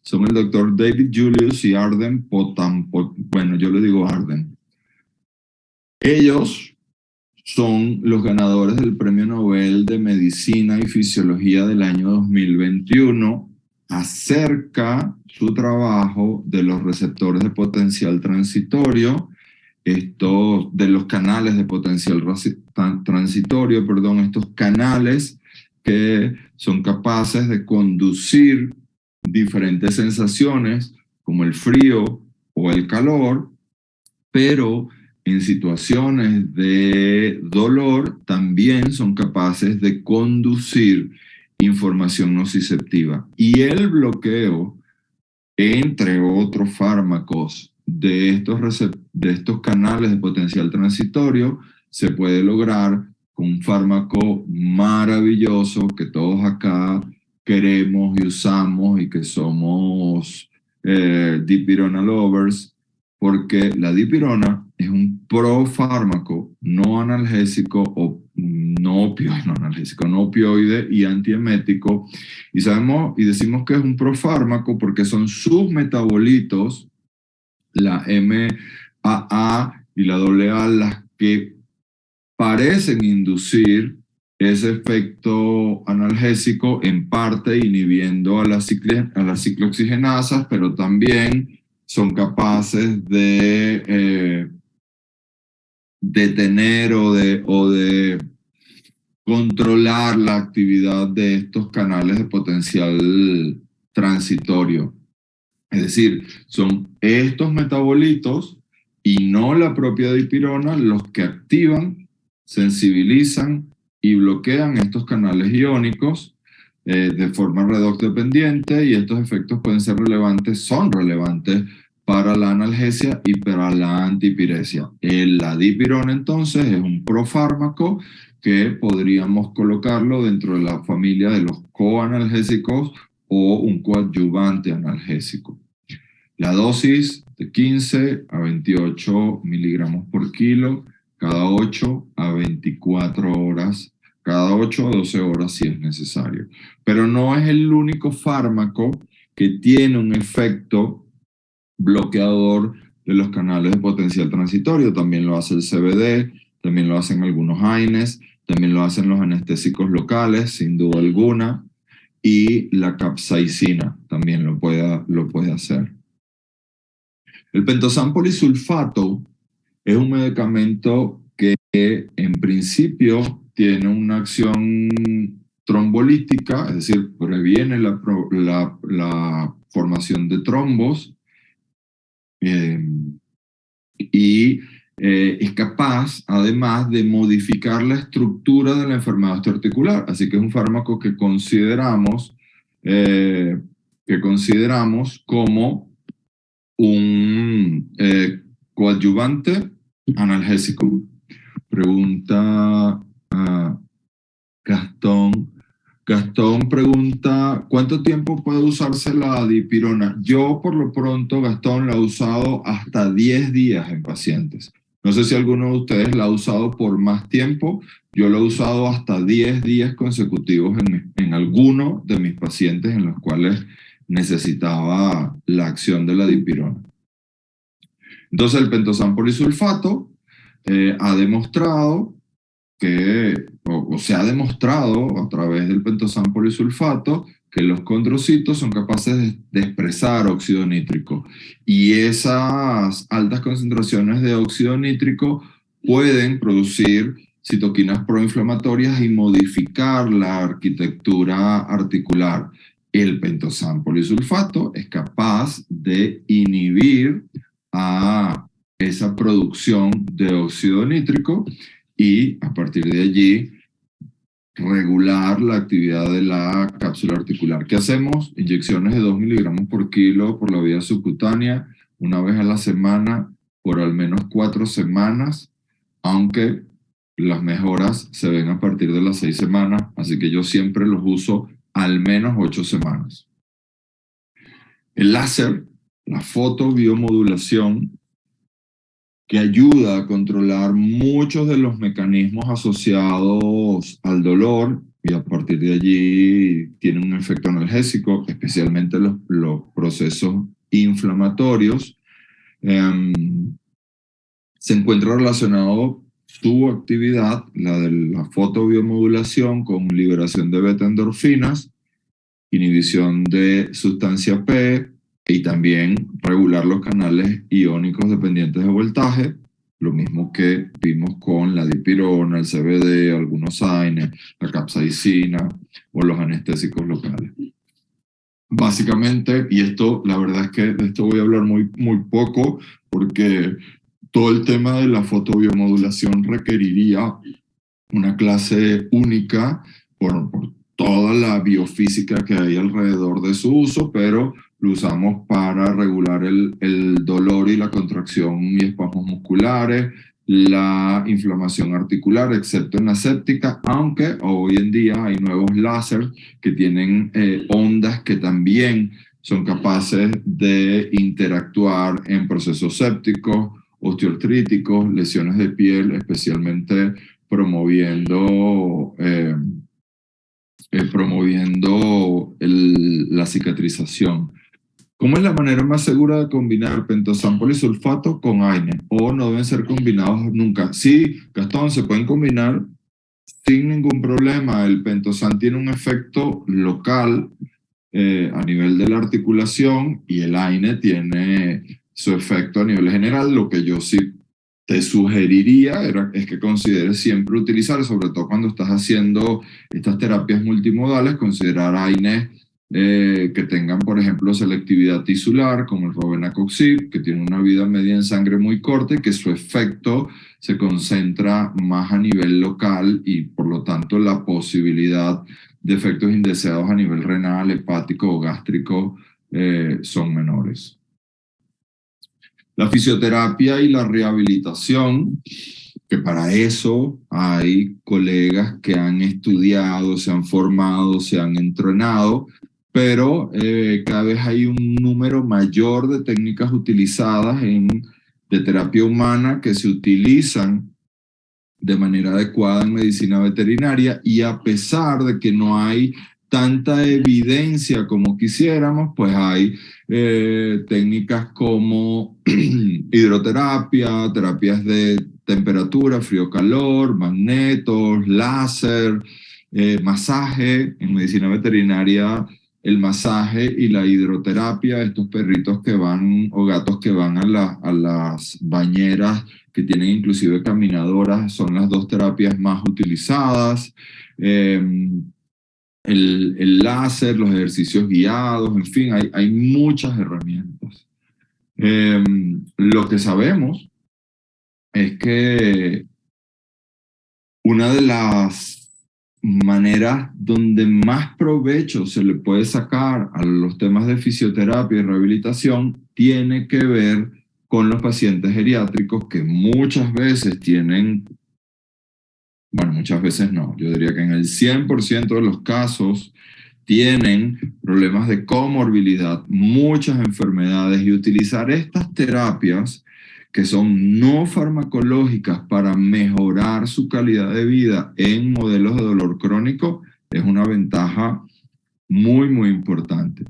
S1: son el doctor David Julius y Arden bueno, yo le digo Arden. Ellos son los ganadores del Premio Nobel de Medicina y Fisiología del año 2021 acerca su trabajo de los receptores de potencial transitorio, de los canales de potencial transitorio, estos canales que son capaces de conducir diferentes sensaciones como el frío o el calor, pero en situaciones de dolor también son capaces de conducir información nociceptiva. Y el bloqueo, entre otros fármacos, de estos canales de potencial transitorio se puede lograr con un fármaco maravilloso que todos acá queremos y usamos y que somos dipirona lovers, porque la dipirona es un profármaco no analgésico o no opioide y antiemético, y sabemos y decimos que es un profármaco porque son sus metabolitos, la MAA y la AA, las que parecen inducir ese efecto analgésico, en parte inhibiendo a las ciclooxigenasas, pero también son capaces de detener o de controlar la actividad de estos canales de potencial transitorio. Es decir, son estos metabolitos y no la propia dipirona los que activan, sensibilizan y bloquean estos canales iónicos de forma redox dependiente, y estos efectos son relevantes para la analgesia y para la antipiresia. La dipirona entonces es un profármaco que podríamos colocarlo dentro de la familia de los coanalgésicos o un coadyuvante analgésico. La dosis de 15 a 28 miligramos por kilo, cada 8 a 24 horas, cada 8 a 12 horas si es necesario. Pero no es el único fármaco que tiene un efecto bloqueador de los canales de potencial transitorio. También lo hace el CBD, también lo hacen algunos AINES, también lo hacen los anestésicos locales, sin duda alguna, y la capsaicina también lo puede hacer. El pentosan polisulfato es un medicamento que en principio tiene una acción trombolítica, es decir, previene la formación de trombos y es capaz, además, de modificar la estructura de la enfermedad osteoarticular. Así que es un fármaco eh, que consideramos como un coadyuvante analgésico. Pregunta Gastón. Gastón pregunta, ¿cuánto tiempo puede usarse la dipirona? Yo, por lo pronto, Gastón, la he usado hasta 10 días en pacientes. No sé si alguno de ustedes la ha usado por más tiempo. Yo la he usado hasta 10 días consecutivos en alguno de mis pacientes en los cuales necesitaba la acción de la dipirona. Entonces, el pentosan polisulfato ha demostrado o se ha demostrado a través del pentosan polisulfato que los condrocitos son capaces de expresar óxido nítrico. Y esas altas concentraciones de óxido nítrico pueden producir citoquinas proinflamatorias y modificar la arquitectura articular. El pentosan polisulfato es capaz de inhibir a esa producción de óxido nítrico y a partir de allí regular la actividad de la cápsula articular. ¿Qué hacemos? Inyecciones de 2 miligramos por kilo por la vía subcutánea una vez a la semana por al menos 4 semanas, aunque las mejoras se ven a partir de las 6 semanas, así que yo siempre los uso al menos 8 semanas. El láser, la fotobiomodulación, que ayuda a controlar muchos de los mecanismos asociados al dolor y a partir de allí tiene un efecto analgésico, especialmente los procesos inflamatorios. Se encuentra relacionado su actividad, la de la fotobiomodulación, con liberación de beta-endorfinas, inhibición de sustancia P, y también regular los canales iónicos dependientes de voltaje, lo mismo que vimos con la dipirona, el CBD, algunos AINES, la capsaicina o los anestésicos locales. Básicamente, y esto, la verdad es que de esto voy a hablar muy poco, porque todo el tema de la fotobiomodulación requeriría una clase única por toda la biofísica que hay alrededor de su uso, pero lo usamos para regular el dolor y la contracción y espasmos musculares, la inflamación articular, excepto en la séptica, aunque hoy en día hay nuevos láseres que tienen ondas que también son capaces de interactuar en procesos sépticos, osteoartríticos, lesiones de piel, especialmente promoviendo la cicatrización. ¿Cómo es la manera más segura de combinar pentosan polisulfato con AINE? ¿O no deben ser combinados nunca? Sí, Gastón, se pueden combinar sin ningún problema. El pentosan tiene un efecto local a nivel de la articulación y el AINE tiene su efecto a nivel general. Lo que yo sí te sugeriría es que consideres siempre utilizar, sobre todo cuando estás haciendo estas terapias multimodales, considerar AINES que tengan, por ejemplo, selectividad tisular, como el robenacoxib, que tiene una vida media en sangre muy corta y que su efecto se concentra más a nivel local y, por lo tanto, la posibilidad de efectos indeseados a nivel renal, hepático o gástrico son menores. La fisioterapia y la rehabilitación, que para eso hay colegas que han estudiado, se han formado, se han entrenado, pero cada vez hay un número mayor de técnicas utilizadas de terapia humana que se utilizan de manera adecuada en medicina veterinaria, y a pesar de que no hay tanta evidencia como quisiéramos, pues hay técnicas como hidroterapia, terapias de temperatura, frío-calor, magnetos, láser, masaje. En medicina veterinaria, el masaje y la hidroterapia, estos perritos que van o gatos que van a las bañeras, que tienen inclusive caminadoras, son las dos terapias más utilizadas. El láser, los ejercicios guiados, en fin, hay muchas herramientas. Lo que sabemos es que una de las maneras donde más provecho se le puede sacar a los temas de fisioterapia y rehabilitación tiene que ver con los pacientes geriátricos que muchas veces tienen, bueno, muchas veces no, yo diría que en el 100% de los casos tienen problemas de comorbilidad, muchas enfermedades, y utilizar estas terapias que son no farmacológicas para mejorar su calidad de vida en modelos de dolor crónico es una ventaja muy, muy importante.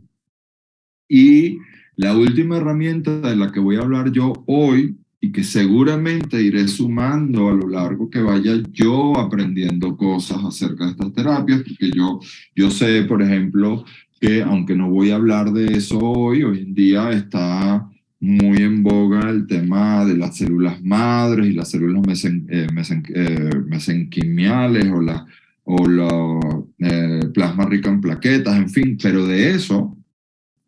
S1: Y la última herramienta de la que voy a hablar yo hoy y que seguramente iré sumando a lo largo que vaya yo aprendiendo cosas acerca de estas terapias, porque yo sé, por ejemplo, que aunque no voy a hablar de eso hoy en día está muy en boga el tema de las células madres y las células mesenquimiales o la plasma rica en plaquetas, en fin, pero de eso,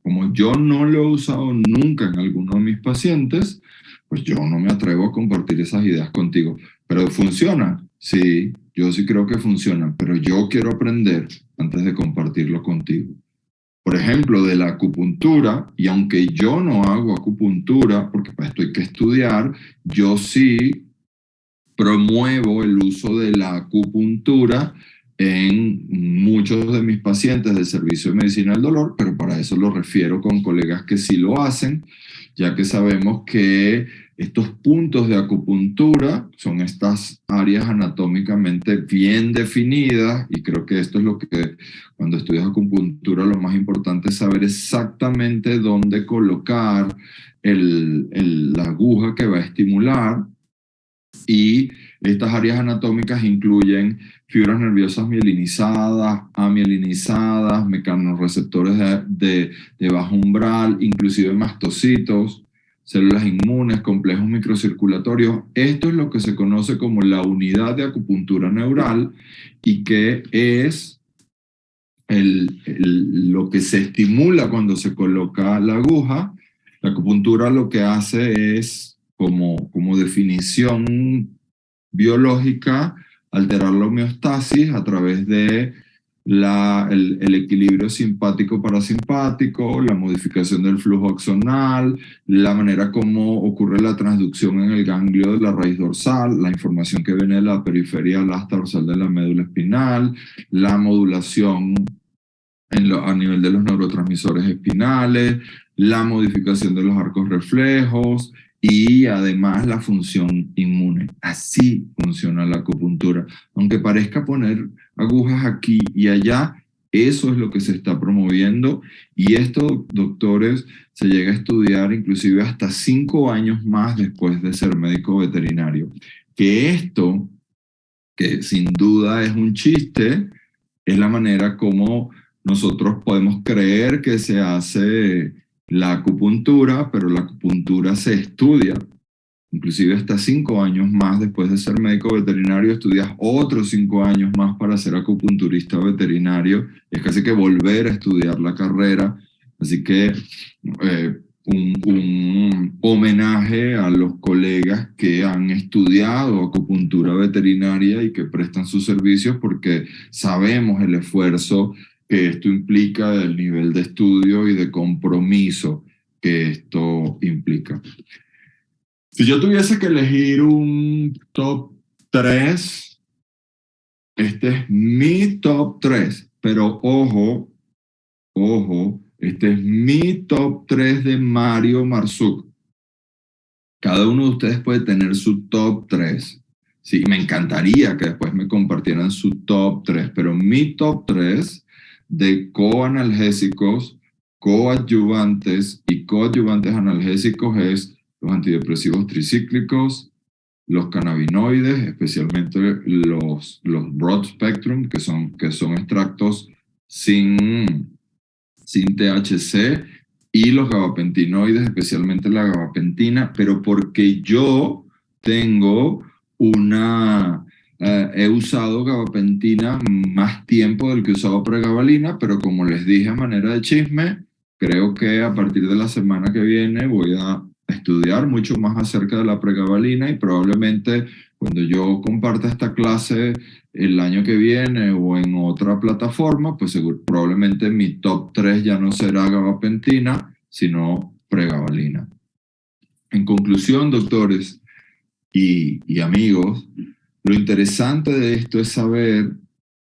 S1: como yo no lo he usado nunca en alguno de mis pacientes, pues yo no me atrevo a compartir esas ideas contigo. ¿Pero funciona? Sí, yo sí creo que funciona, pero yo quiero aprender antes de compartirlo contigo. Por ejemplo, de la acupuntura, y aunque yo no hago acupuntura, porque para esto hay que estudiar, yo sí promuevo el uso de la acupuntura en muchos de mis pacientes del servicio de medicina del dolor, pero para eso lo refiero con colegas que sí lo hacen, ya que sabemos que estos puntos de acupuntura son estas áreas anatómicamente bien definidas, y creo que esto es lo que cuando estudias acupuntura lo más importante es saber exactamente dónde colocar la aguja que va a estimular. Y estas áreas anatómicas incluyen fibras nerviosas mielinizadas, amielinizadas, mecanorreceptores de bajo umbral, inclusive mastocitos, células inmunes, complejos microcirculatorios. Esto es lo que se conoce como la unidad de acupuntura neural y que es lo que se estimula cuando se coloca la aguja. La acupuntura lo que hace es, como definición biológica, alterar la homeostasis a través de el equilibrio simpático-parasimpático, la modificación del flujo axonal, la manera como ocurre la transducción en el ganglio de la raíz dorsal, la información que viene de la periferia al asta dorsal de la médula espinal, la modulación a nivel de los neurotransmisores espinales, la modificación de los arcos reflejos y además la función inmune. Así funciona la acupuntura. Aunque parezca poner agujas aquí y allá, eso es lo que se está promoviendo, y esto, doctores, se llega a estudiar inclusive hasta 5 años más después de ser médico veterinario. Que esto, que sin duda es un chiste, es la manera como nosotros podemos creer que se hace la acupuntura, pero la acupuntura se estudia. Inclusive hasta 5 años más después de ser médico veterinario, estudias otros 5 años más para ser acupunturista veterinario. Es casi que volver a estudiar la carrera. Así que un homenaje a los colegas que han estudiado acupuntura veterinaria y que prestan sus servicios, porque sabemos el esfuerzo que esto implica, el nivel de estudio y de compromiso que esto implica. Si yo tuviese que elegir un top 3, este es mi top 3, pero ojo, este es mi top 3 de Mario Marzouk. Cada uno de ustedes puede tener su top 3. Sí, me encantaría que después me compartieran su top 3, pero mi top 3 de coanalgésicos, coadyuvantes y coadyuvantes analgésicos es los antidepresivos tricíclicos, los cannabinoides, especialmente los broad spectrum, que son extractos sin THC, y los gabapentinoides, especialmente la gabapentina, pero porque yo tengo he usado gabapentina más tiempo del que he usado pregabalina, pero como les dije a manera de chisme, creo que a partir de la semana que viene voy a estudiar mucho más acerca de la pregabalina y probablemente cuando yo comparta esta clase el año que viene o en otra plataforma, pues probablemente mi top 3 ya no será gabapentina, sino pregabalina. En conclusión, doctores y amigos, lo interesante de esto es saber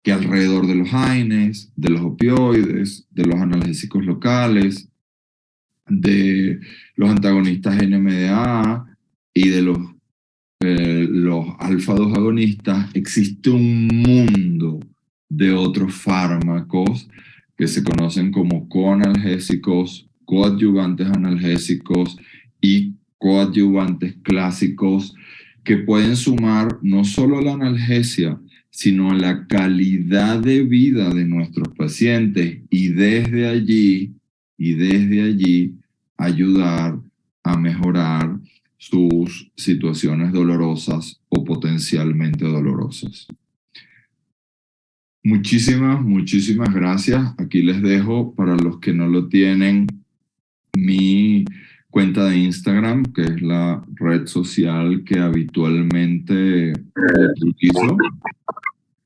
S1: que alrededor de los AINES, de los opioides, de los analgésicos locales, de los antagonistas NMDA y de los alfa-2 agonistas, existe un mundo de otros fármacos que se conocen como coanalgésicos, coadyuvantes analgésicos y coadyuvantes clásicos que pueden sumar no solo la analgesia, sino la calidad de vida de nuestros pacientes y desde allí ayudar a mejorar sus situaciones dolorosas o potencialmente dolorosas. Muchísimas gracias. Aquí les dejo, para los que no lo tienen, mi cuenta de Instagram, que es la red social que habitualmente utilizo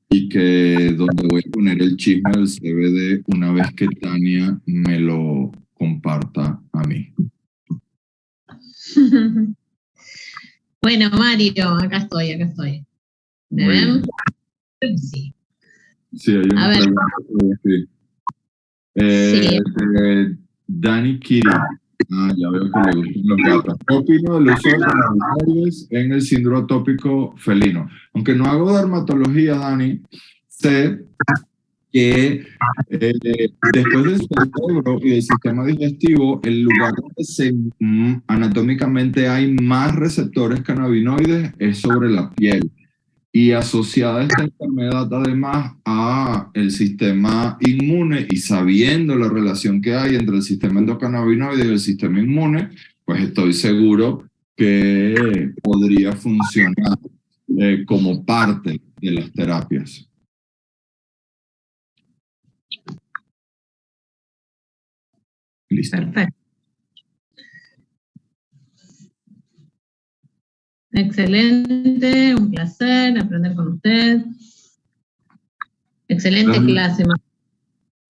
S1: y que donde voy a poner el chisme del CBD una vez que Tania me lo comparta a mí.
S2: Bueno, Mario, acá estoy. ¿Me ven? Sí.
S1: Sí, hay una pregunta aquí. Sí. Dani Kiri. Ya veo que le gustan los gatos. ¿Qué opino del uso de cannabinoides en el síndrome atópico felino? Aunque no hago dermatología, Dani, sé que después del cerebro y del sistema digestivo, el lugar donde anatómicamente hay más receptores cannabinoides es sobre la piel. Y asociada esta enfermedad además a el sistema inmune y sabiendo la relación que hay entre el sistema endocannabinoide y el sistema inmune, pues estoy seguro que podría funcionar como parte de las terapias. Listo.
S2: Perfecto. Excelente, un placer aprender con usted. Excelente clase.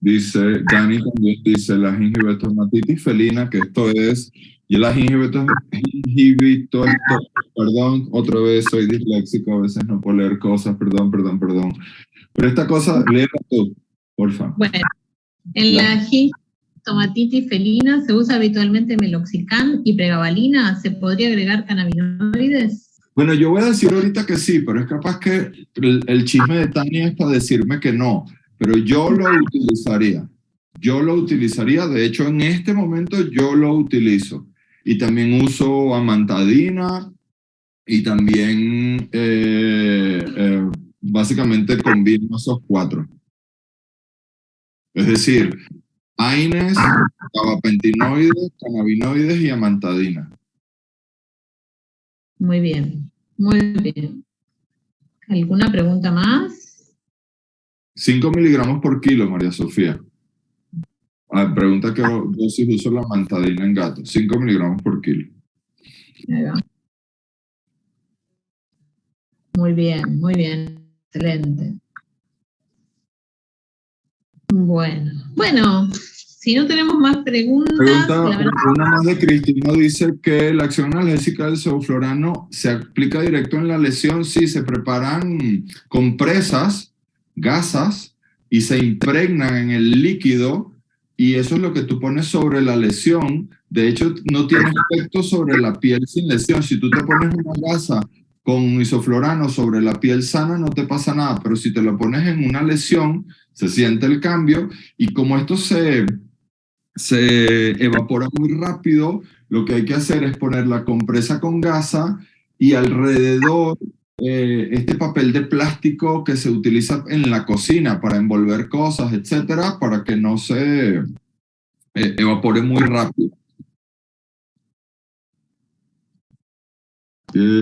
S1: Dice, Dani también dice la gingivitis felina, que esto es, y la perdón, otra vez soy disléxico, a veces no puedo leer cosas, perdón. Pero esta cosa, léela tú, porfa.
S2: Bueno, en la gingivitis felina se usa habitualmente meloxicam y pregabalina. ¿Se podría agregar cannabinoides?
S1: Bueno, yo voy a decir ahorita que sí, pero es capaz que el chisme de Tania es para decirme que no, pero yo lo utilizaría. De hecho, en este momento yo lo utilizo. Y también uso amantadina y también básicamente combino esos 4. Es decir, AINES, gabapentinoides, cannabinoides y amantadina.
S2: Muy bien. ¿Alguna pregunta más?
S1: 5 miligramos por kilo, María Sofía. Pregunta que dosis uso la amantadina en gatos. 5 miligramos por kilo.
S2: Ahí va. Muy bien. Excelente. Bueno, si no tenemos más preguntas...
S1: Una más de Cristina dice que la acción analgésica del sevoflurano se aplica directo en la lesión. Sí, se preparan compresas, gasas, y se impregnan en el líquido, y eso es lo que tú pones sobre la lesión. De hecho, no tiene efecto sobre la piel sin lesión. Si tú te pones una gasa con isoflurano sobre la piel sana, no te pasa nada, pero si te lo pones en una lesión, se siente el cambio, y como esto se evapora muy rápido, lo que hay que hacer es poner la compresa con gasa y alrededor este papel de plástico que se utiliza en la cocina para envolver cosas, etcétera, para que no se evapore muy rápido.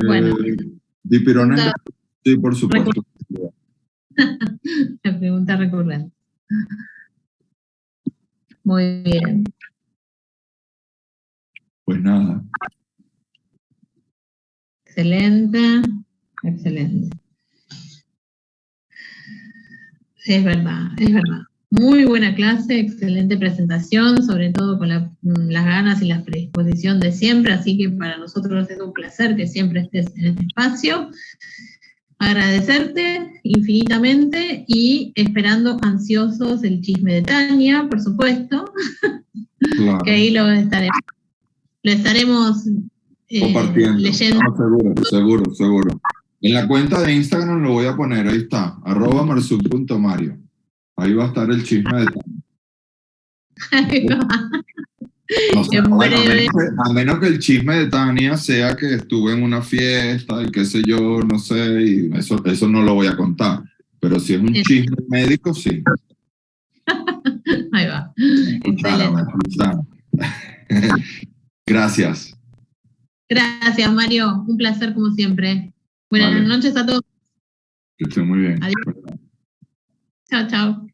S2: Bueno.
S1: Dipirones, sí, por supuesto.
S2: La pregunta recurrente. Muy bien.
S1: Pues nada.
S2: Excelente, excelente. Es verdad, es verdad. Muy buena clase, excelente presentación, sobre todo con las ganas y la predisposición de siempre, así que para nosotros es un placer que siempre estés en este espacio. Agradecerte infinitamente y esperando ansiosos el chisme de Tania, por supuesto,
S1: Claro.
S2: que ahí lo estaremos
S1: Compartiendo.
S2: leyendo.
S1: No, seguro. En la cuenta de Instagram lo voy a poner, ahí está, @marsuk.mario. Ahí va a estar el chisme de Tania. No sé, bueno, a menos que el chisme de Tania sea que estuve en una fiesta y qué sé yo, no sé, y eso no lo voy a contar. Pero si es un chisme médico, sí.
S2: Ahí va.
S1: Gracias.
S2: Gracias, Mario. Un placer como siempre. Buenas noches a todos.
S1: Que estén muy bien.
S2: Adiós. Chao, chao.